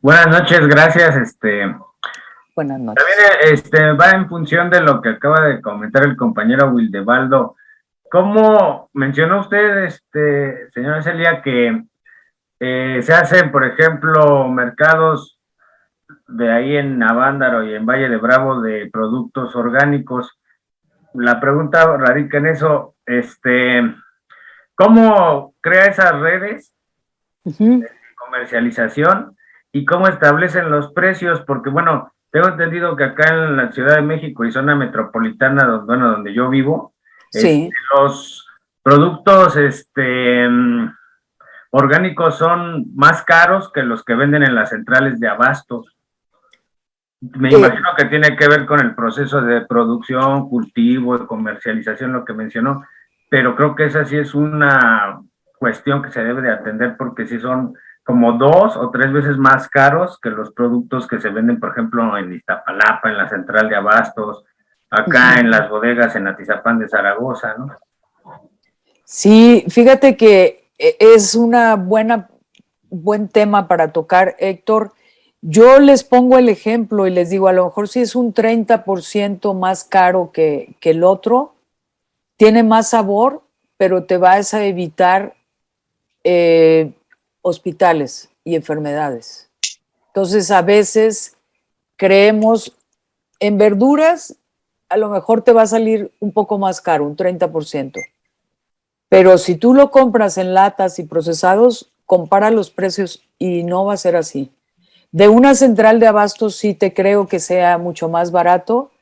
Buenas noches, gracias. Buenas noches. También va en función de lo que acaba de comentar el compañero Wildebaldo. ¿Cómo mencionó usted, señora Celia, que se hacen, por ejemplo, mercados de ahí en Avándaro y en Valle de Bravo de productos orgánicos. La pregunta radica en eso, ¿cómo crea esas redes de comercialización y cómo establecen los precios? Porque, bueno, tengo entendido que acá en la Ciudad de México y zona metropolitana, donde yo vivo, Sí. los productos orgánicos son más caros que los que venden en las centrales de abastos. Me imagino que tiene que ver con el proceso de producción, cultivo y comercialización, lo que mencionó, pero creo que esa sí es una cuestión que se debe de atender porque sí son como 2 o 3 veces más caros que los productos que se venden, por ejemplo, en Iztapalapa, en la central de abastos, acá en las bodegas en Atizapán de Zaragoza, ¿no? Sí, fíjate que es buen tema para tocar, Héctor. Yo les pongo el ejemplo y les digo, a lo mejor si es un 30% más caro que el otro, tiene más sabor, pero te vas a evitar hospitales y enfermedades. Entonces, a veces creemos en verduras, a lo mejor te va a salir un poco más caro, un 30%. Pero si tú lo compras en latas y procesados, compara los precios y no va a ser así. De una central de abastos sí te creo que sea mucho más barato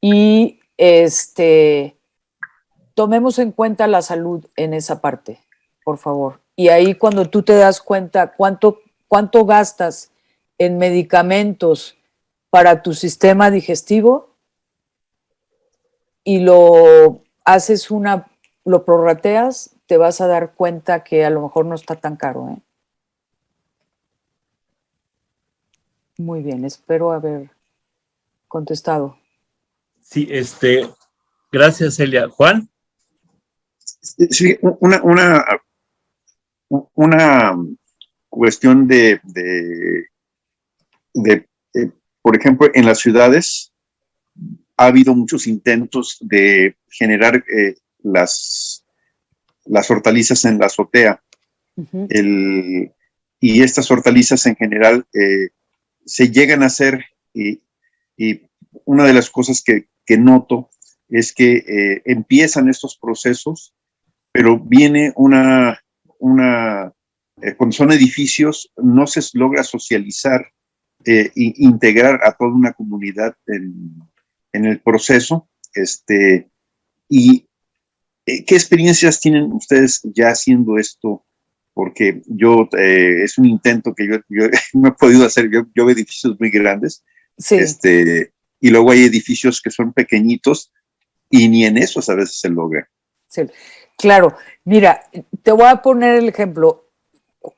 y tomemos en cuenta la salud en esa parte, por favor. Y ahí cuando tú te das cuenta cuánto gastas en medicamentos para tu sistema digestivo y lo prorrateas, te vas a dar cuenta que a lo mejor no está tan caro, ¿eh? Muy bien, espero haber contestado. Sí, gracias, Celia. Juan. Sí, una cuestión por ejemplo, en las ciudades ha habido muchos intentos de generar las hortalizas en la azotea. Uh-huh. Y estas hortalizas en general se llegan a hacer y una de las cosas que noto es que empiezan estos procesos, pero viene cuando son edificios, no se logra socializar, integrar a toda una comunidad en el proceso. ¿Y qué experiencias tienen ustedes ya haciendo esto? Porque es un intento que yo no he podido hacer. Yo veo edificios muy grandes, sí. Y luego hay edificios que son pequeñitos y ni en esos a veces se logra. Sí. Claro, mira, te voy a poner el ejemplo.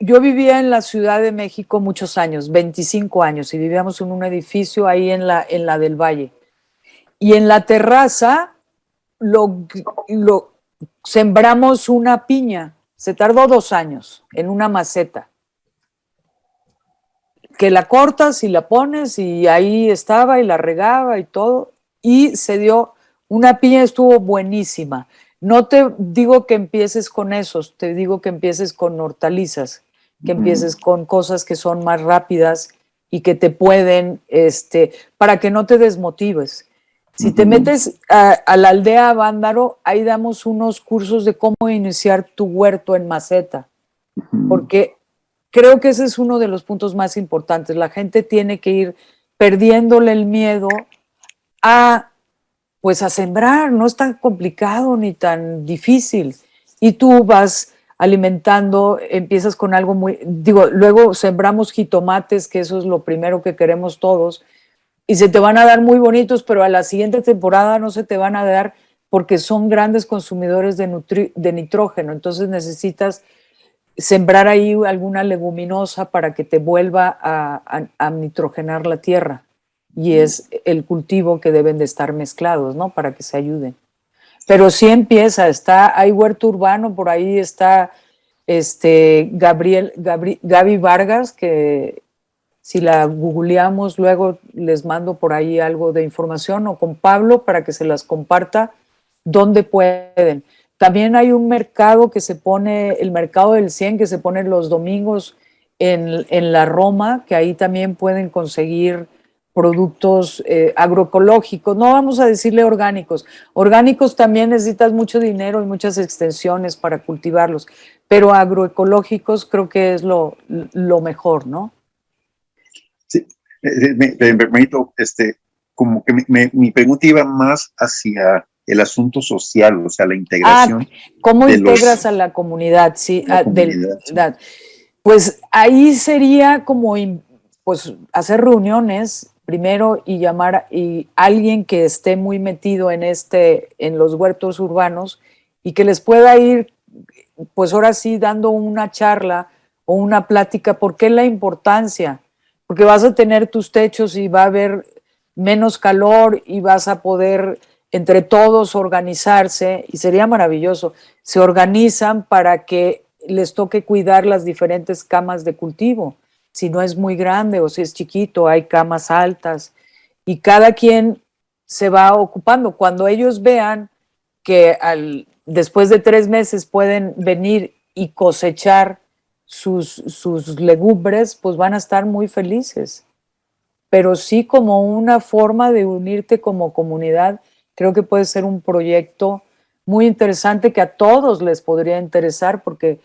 Yo vivía en la Ciudad de México muchos años, 25 años, y vivíamos en un edificio ahí en la del Valle. Y en la terraza sembramos una piña. Se tardó 2 años en una maceta. Que la cortas y la pones y ahí estaba y la regaba y todo. Y se dio, una piña estuvo buenísima. No te digo que empieces con esos, te digo que empieces con hortalizas, que empieces con cosas que son más rápidas y que te pueden, para que no te desmotives. Si te metes a la aldea Avándaro, ahí damos unos cursos de cómo iniciar tu huerto en maceta, porque creo que ese es uno de los puntos más importantes. La gente tiene que ir perdiéndole el miedo a sembrar, no es tan complicado ni tan difícil. Y tú vas alimentando, empiezas con algo luego sembramos jitomates, que eso es lo primero que queremos todos, y se te van a dar muy bonitos, pero a la siguiente temporada no se te van a dar porque son grandes consumidores de nitrógeno. Entonces necesitas sembrar ahí alguna leguminosa para que te vuelva a nitrogenar la tierra. Y es el cultivo que deben de estar mezclados, ¿no? Para que se ayuden. Pero sí empieza, hay huerto urbano, por ahí está Gaby Vargas, que si la googleamos luego les mando por ahí algo de información, o con Pablo para que se las comparta donde pueden. También hay un mercado que se pone, el mercado del 100, que se pone los domingos en la Roma, que ahí también pueden conseguir productos agroecológicos, no vamos a decirle orgánicos. Orgánicos también necesitas mucho dinero y muchas extensiones para cultivarlos, pero agroecológicos creo que es lo mejor, ¿no? Sí, me permito, como que mi pregunta iba más hacia el asunto social, o sea, la integración. ¿Cómo integras a la comunidad? Sí, pues ahí sería como pues, hacer reuniones primero y llamar a alguien que esté muy metido en los huertos urbanos y que les pueda ir, pues ahora sí, dando una charla o una plática. ¿Por qué la importancia? Porque vas a tener tus techos y va a haber menos calor y vas a poder entre todos organizarse y sería maravilloso. Se organizan para que les toque cuidar las diferentes camas de cultivo. Si no es muy grande o si es chiquito, hay camas altas y cada quien se va ocupando. Cuando ellos vean que después de 3 meses pueden venir y cosechar sus legumbres, pues van a estar muy felices. Pero sí, como una forma de unirte como comunidad, creo que puede ser un proyecto muy interesante que a todos les podría interesar porque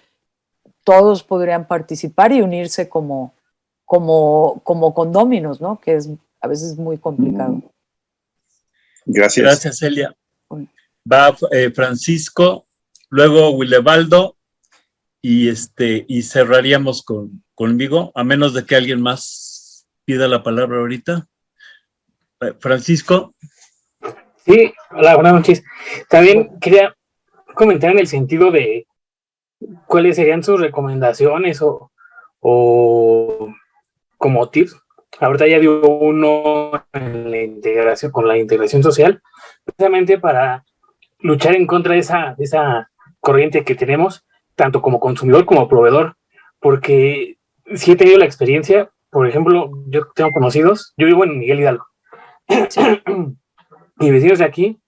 todos podrían participar y unirse como condóminos, ¿no? Que es a veces muy complicado. Gracias. Gracias, Celia. Va Francisco, luego Willebaldo y cerraríamos conmigo, a menos de que alguien más pida la palabra ahorita. Francisco. Sí, hola, buenas noches. También quería comentar en el sentido de cuáles serían sus recomendaciones o como tips. Ahorita ya dio uno en la integración, con la integración social, precisamente para luchar en contra de esa corriente que tenemos, tanto como consumidor como proveedor, porque sí he tenido la experiencia, por ejemplo, yo tengo conocidos, yo vivo en Miguel Hidalgo, y vecinos de aquí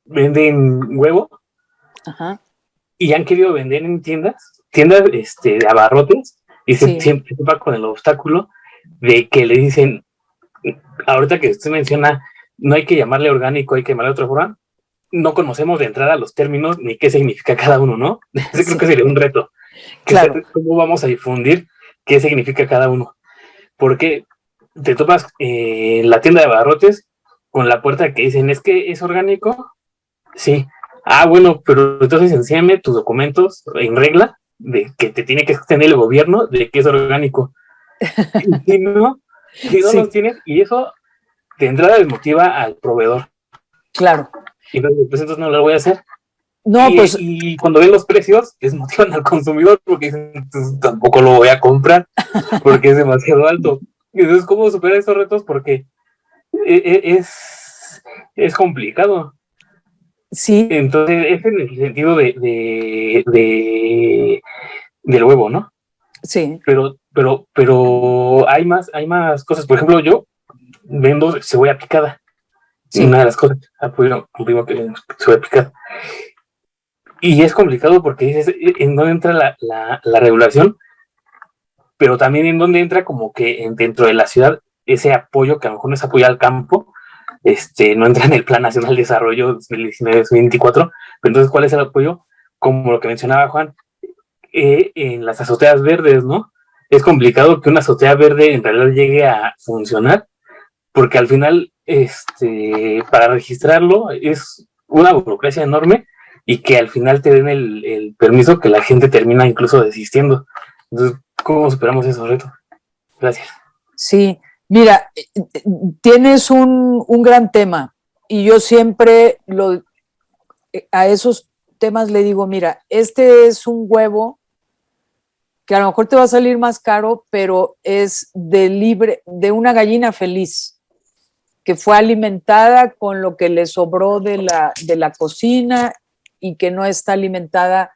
venden huevo. Ajá. Y han querido vender en tiendas de abarrotes, y siempre se va con el obstáculo de que le dicen, ahorita que usted menciona, no hay que llamarle orgánico, hay que llamarle de otra forma, no conocemos de entrada los términos ni qué significa cada uno, ¿no? Ese creo que sería un reto. Claro. ¿Cómo vamos a difundir qué significa cada uno? Porque te topas en la tienda de abarrotes con la puerta que dicen, ¿es que es orgánico? Sí. Bueno, pero entonces enséñame tus documentos en regla de que te tiene que extender el gobierno de que es orgánico. Y no los tienes, y eso de entrada desmotiva al proveedor. Claro. Y entonces no lo voy a hacer. No, y cuando ven los precios, desmotivan al consumidor porque dicen, tampoco lo voy a comprar porque es demasiado alto. Y entonces, ¿cómo superar estos retos? Porque es complicado. Sí. Entonces, es en el sentido del huevo, ¿no? Sí. Pero hay más cosas. Por ejemplo, yo vendo cebolla picada. Sí. Una de las cosas, un primo que cebolla picada. Y es complicado porque dices, ¿en dónde entra la regulación? Pero también en dónde entra como que dentro de la ciudad ese apoyo, que a lo mejor no es apoyo al campo, no entra en el Plan Nacional de Desarrollo 2019-2024, pero entonces, ¿cuál es el apoyo? Como lo que mencionaba Juan, en las azoteas verdes, ¿no? Es complicado que una azotea verde en realidad llegue a funcionar, porque al final, para registrarlo es una burocracia enorme y que al final te den el permiso que la gente termina incluso desistiendo. Entonces, ¿cómo superamos esos retos? Gracias. Sí. Mira, tienes un gran tema y yo siempre a esos temas le digo, mira, este es un huevo que a lo mejor te va a salir más caro, pero es de una gallina feliz, que fue alimentada con lo que le sobró de la cocina y que no está alimentada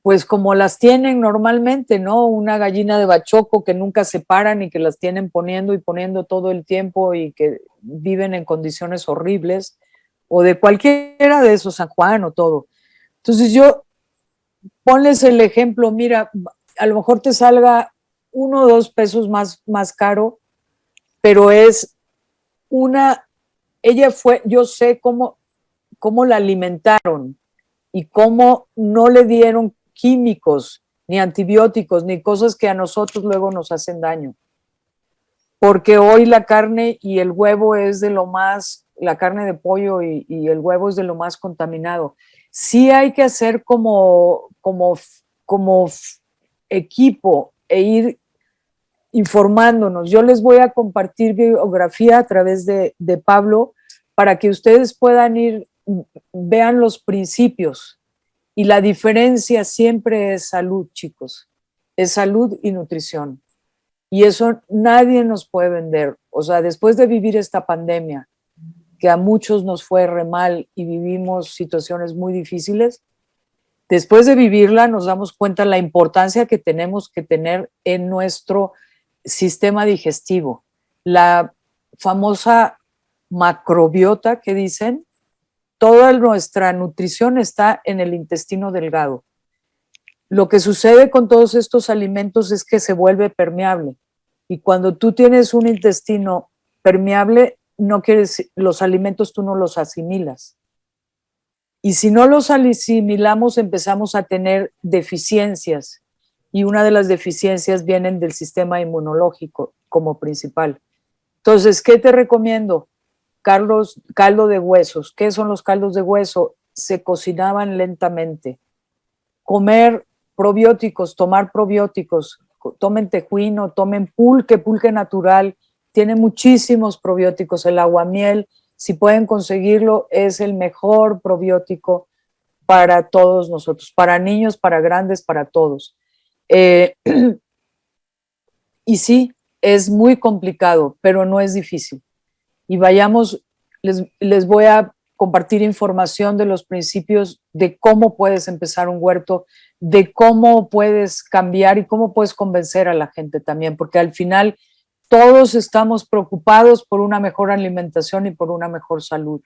pues como las tienen normalmente, ¿no? Una gallina de bachoco que nunca se paran y que las tienen poniendo y poniendo todo el tiempo y que viven en condiciones horribles, o de cualquiera de esos, San Juan o todo. Entonces ponles el ejemplo, mira, a lo mejor te salga 1 o 2 pesos más caro, pero es yo sé cómo la alimentaron y cómo no le dieron químicos, ni antibióticos, ni cosas que a nosotros luego nos hacen daño. Porque hoy la carne y el huevo es de lo más, la carne de pollo y el huevo es de lo más contaminado. Sí hay que hacer como equipo e ir informándonos. Yo les voy a compartir biografía a través de Pablo para que ustedes puedan vean los principios. Y la diferencia siempre es salud, chicos. Es salud y nutrición. Y eso nadie nos puede vender. O sea, después de vivir esta pandemia, que a muchos nos fue re mal y vivimos situaciones muy difíciles, después de vivirla nos damos cuenta de la importancia que tenemos que tener en nuestro sistema digestivo. La famosa macrobiota que dicen, toda nuestra nutrición está en el intestino delgado. Lo que sucede con todos estos alimentos es que se vuelve permeable. Y cuando tú tienes un intestino permeable, los alimentos tú no los asimilas. Y si no los asimilamos, empezamos a tener deficiencias. Y una de las deficiencias vienen del sistema inmunológico como principal. Entonces, ¿qué te recomiendo? Caldo de huesos. ¿Qué son los caldos de hueso? Se cocinaban lentamente. Comer probióticos, tomar probióticos, tomen tejuino, tomen pulque natural, tiene muchísimos probióticos, el aguamiel, si pueden conseguirlo, es el mejor probiótico para todos nosotros, para niños, para grandes, para todos. Y sí, es muy complicado, pero no es difícil. Y vayamos, les voy a compartir información de los principios de cómo puedes empezar un huerto, de cómo puedes cambiar y cómo puedes convencer a la gente también, porque al final todos estamos preocupados por una mejor alimentación y por una mejor salud.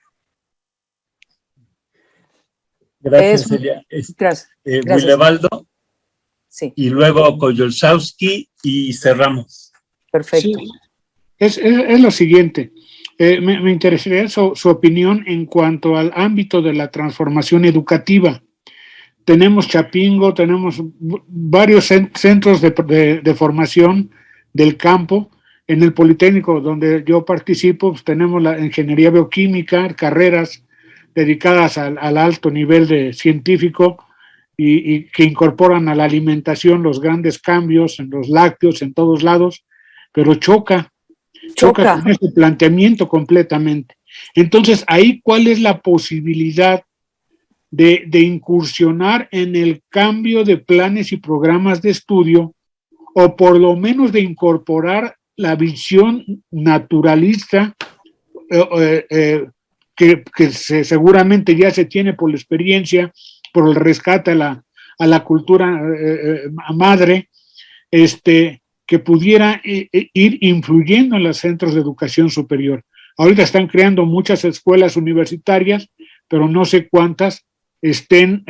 Gracias, Celia. Gracias. Willebaldo. Sí. Y luego Koyolzowski y cerramos. Perfecto. Sí, es lo siguiente. Me interesaría su opinión en cuanto al ámbito de la transformación educativa. Tenemos Chapingo, tenemos varios centros de formación del campo. En el Politécnico, donde yo participo, pues tenemos la ingeniería bioquímica, carreras dedicadas al alto nivel científico y que incorporan a la alimentación los grandes cambios en los lácteos, en todos lados, pero choca con ese planteamiento completamente. Entonces, ahí, ¿cuál es la posibilidad de incursionar en el cambio de planes y programas de estudio, o por lo menos de incorporar la visión naturalista que seguramente ya se tiene por la experiencia, por el rescate a la cultura madre, que pudiera ir influyendo en los centros de educación superior? Ahorita están creando muchas escuelas universitarias, pero no sé cuántas estén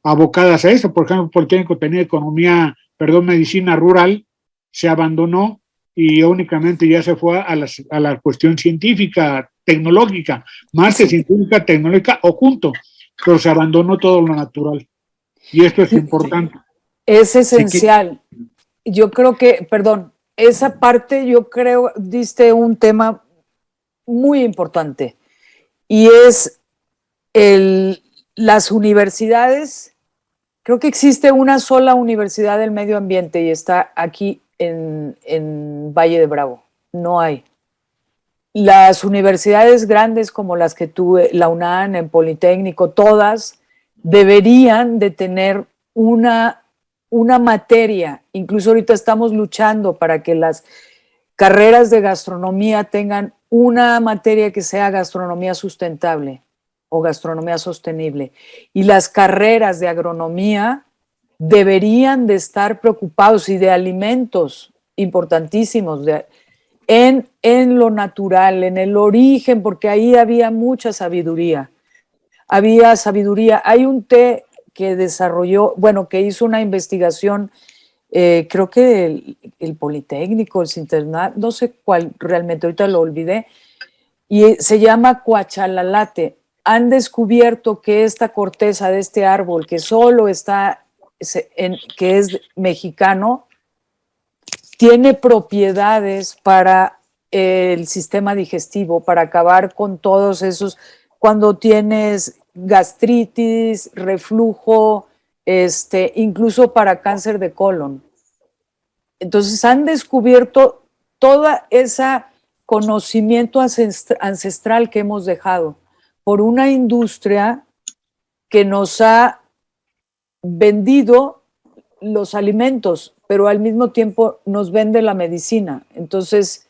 abocadas a eso. Por ejemplo, Politécnico tenía medicina rural, se abandonó y únicamente ya se fue a la cuestión científica, tecnológica, más que científica, tecnológica o junto, pero se abandonó todo lo natural. Y esto es importante. Es esencial. Yo creo que, esa parte yo creo diste un tema muy importante y es las universidades. Creo que existe una sola universidad del medio ambiente y está aquí en Valle de Bravo. No hay. Las universidades grandes como las que tuve, la UNAM, el Politécnico, todas deberían de tener una materia. Incluso ahorita estamos luchando para que las carreras de gastronomía tengan una materia que sea gastronomía sustentable o gastronomía sostenible. Y las carreras de agronomía deberían de estar preocupados, y de alimentos importantísimos, en lo natural, en el origen, porque ahí había mucha sabiduría. Hay un té que desarrolló, bueno, que hizo una investigación, creo que el Politécnico, el Cinternar, no sé cuál realmente, ahorita lo olvidé, y se llama cuachalalate. Han descubierto que esta corteza de este árbol, que solo está, que es mexicano, tiene propiedades para el sistema digestivo, para acabar con todos esos, cuando tienes gastritis, reflujo, incluso para cáncer de colon. Entonces han descubierto toda esa conocimiento ancestral que hemos dejado por una industria que nos ha vendido los alimentos, pero al mismo tiempo nos vende la medicina. Entonces,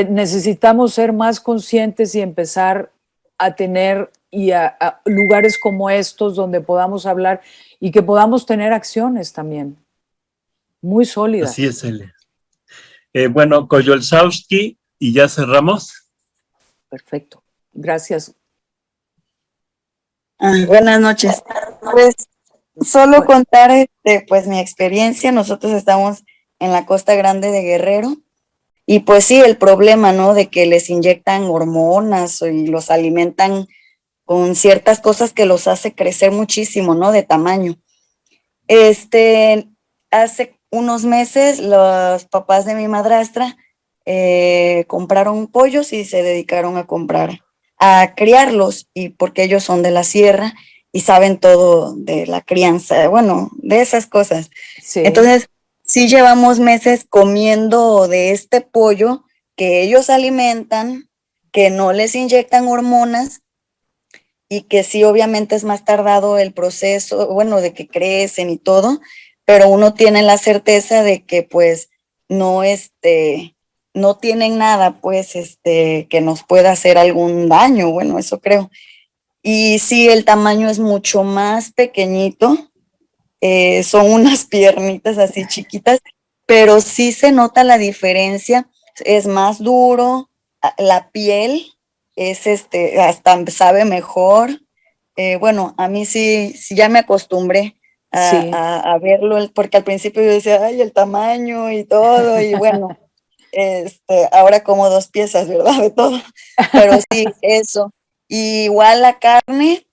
necesitamos ser más conscientes y empezar a tener a lugares como estos donde podamos hablar y que podamos tener acciones también muy sólidas. Así es, Elia. Bueno, Koyolsowski, y ya cerramos. Perfecto. Gracias. Buenas noches. Pues solo contar pues mi experiencia. Nosotros estamos en la Costa Grande de Guerrero y pues sí, el problema, ¿no? De que les inyectan hormonas y los alimentan con ciertas cosas que los hace crecer muchísimo, ¿no? De tamaño. Hace unos meses los papás de mi madrastra compraron pollos y se dedicaron a criarlos, y porque ellos son de la sierra y saben todo de la crianza, bueno, de esas cosas. Sí. Entonces, sí llevamos meses comiendo de este pollo que ellos alimentan, que no les inyectan hormonas y que sí, obviamente es más tardado el proceso, bueno, de que crecen y todo, pero uno tiene la certeza de que pues no tienen nada, pues, que nos pueda hacer algún daño, bueno, eso creo. Y sí, el tamaño es mucho más pequeñito, son unas piernitas así chiquitas, pero sí se nota la diferencia, es más duro, la piel es hasta sabe mejor. Bueno, a mí sí ya me acostumbré a verlo, porque al principio yo decía, ay, el tamaño y todo, y bueno, ahora como 2 piezas, ¿verdad? De todo, pero sí, eso. Y igual la carne,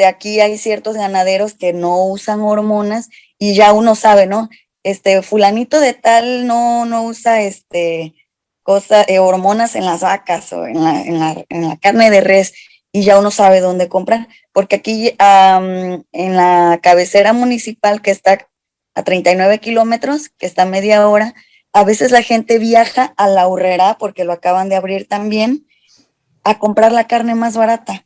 aquí hay ciertos ganaderos que no usan hormonas y ya uno sabe, ¿no? Fulanito de tal no usa hormonas en las vacas o en la carne de res, y ya uno sabe dónde comprar, porque aquí en la cabecera municipal, que está a 39 kilómetros, que está a media hora, a veces la gente viaja a La Aurrera, porque lo acaban de abrir también, a comprar la carne más barata,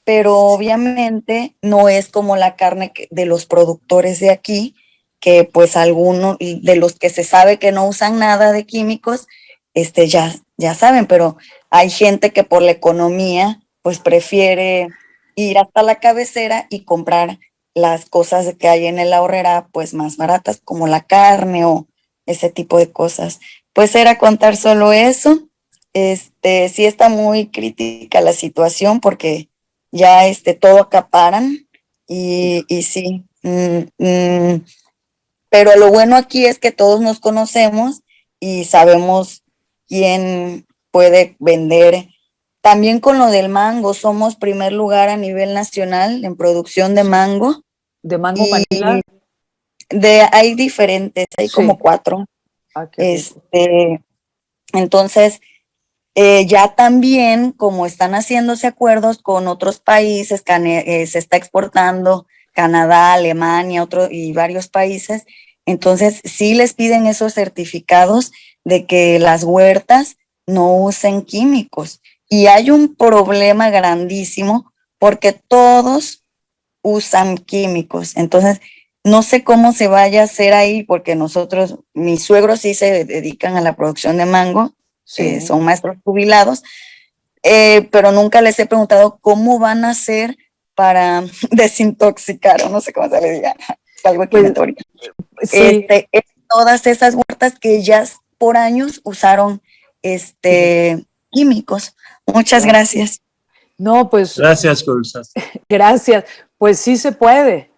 pero obviamente no es como la carne de los productores de aquí, que pues algunos de los que se sabe que no usan nada de químicos, ya saben, pero hay gente que por la economía pues prefiere ir hasta la cabecera y comprar las cosas que hay en el Aurrera pues más baratas, como la carne o ese tipo de cosas. Pues era contar solo eso. Sí está muy crítica la situación porque ya todo acaparan y sí. Pero lo bueno aquí es que todos nos conocemos y sabemos quién puede vender. También con lo del mango, somos primer lugar a nivel nacional en producción de mango. ¿De mango Manila? Hay diferentes, hay como 4. Entonces, ya también, como están haciéndose acuerdos con otros países, se está exportando Canadá, Alemania, y varios países, entonces sí les piden esos certificados de que las huertas no usen químicos. Y hay un problema grandísimo porque todos usan químicos. Entonces, no sé cómo se vaya a hacer ahí, porque mis suegros sí se dedican a la producción de mango, Sí. Son maestros jubilados, pero nunca les he preguntado cómo van a hacer para desintoxicar, o no sé cómo se le diga, algo equivocado. Sí. Todas esas huertas que ya por años usaron químicos. Muchas gracias. No, pues Gracias, Cruzas. gracias. Pues sí se puede.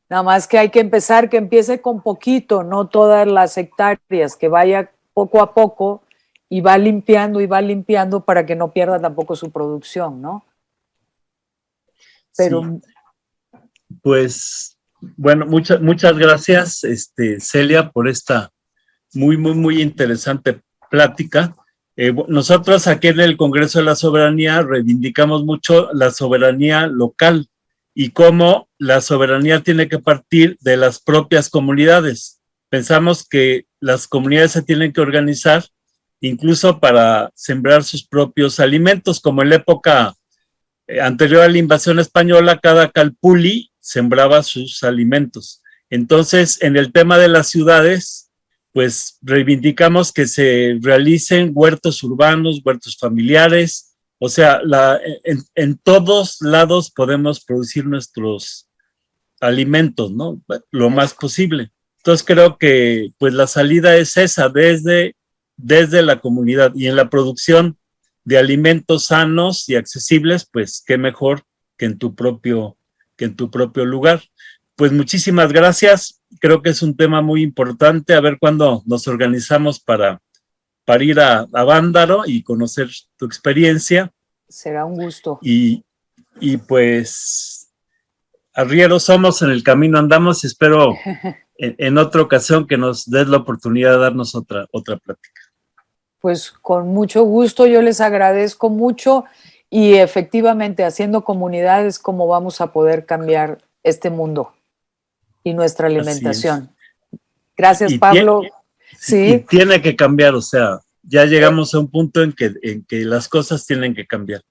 Nada más que hay que empezar, que empiece con poquito, no todas las hectáreas, que vaya poco a poco y va limpiando para que no pierda tampoco su producción, ¿no? Pero Sí. Pues, bueno, muchas gracias, Celia, por esta muy interesante plática. Nosotros aquí en el Congreso de la Soberanía reivindicamos mucho la soberanía local y cómo la soberanía tiene que partir de las propias comunidades. Pensamos que las comunidades se tienen que organizar incluso para sembrar sus propios alimentos, como en la época anterior a la invasión española, cada calpulli sembraba sus alimentos. Entonces, en el tema de las ciudades, pues reivindicamos que se realicen huertos urbanos, huertos familiares, o sea, en todos lados podemos producir nuestros alimentos, ¿no? Lo más posible. Entonces creo que pues la salida es esa, desde la comunidad, y en la producción de alimentos sanos y accesibles, pues qué mejor que en tu propio lugar. Pues muchísimas gracias. Creo que es un tema muy importante. A ver cuándo nos organizamos para ir a Vándaro y conocer tu experiencia. será un gusto. Y pues arrieros somos, en el camino andamos. Espero en otra ocasión que nos des la oportunidad de darnos otra plática. Pues con mucho gusto, yo les agradezco mucho y efectivamente haciendo comunidades como vamos a poder cambiar este mundo y nuestra alimentación. Gracias, Pablo. Sí. Y tiene que cambiar, o sea, ya llegamos a un punto en que las cosas tienen que cambiar.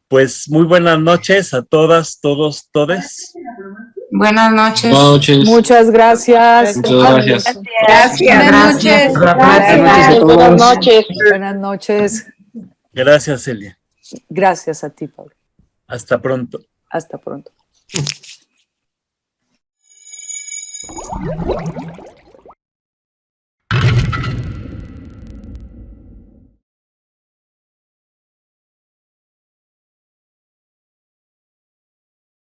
Pues muy buenas noches a todas, todos, todes. Buenas noches. Buenas noches. Muchas gracias. Muchas gracias. Buenas noches. Buenas noches. Buenas noches. Gracias, Celia. Gracias a ti, Pablo. Hasta pronto. Hasta pronto.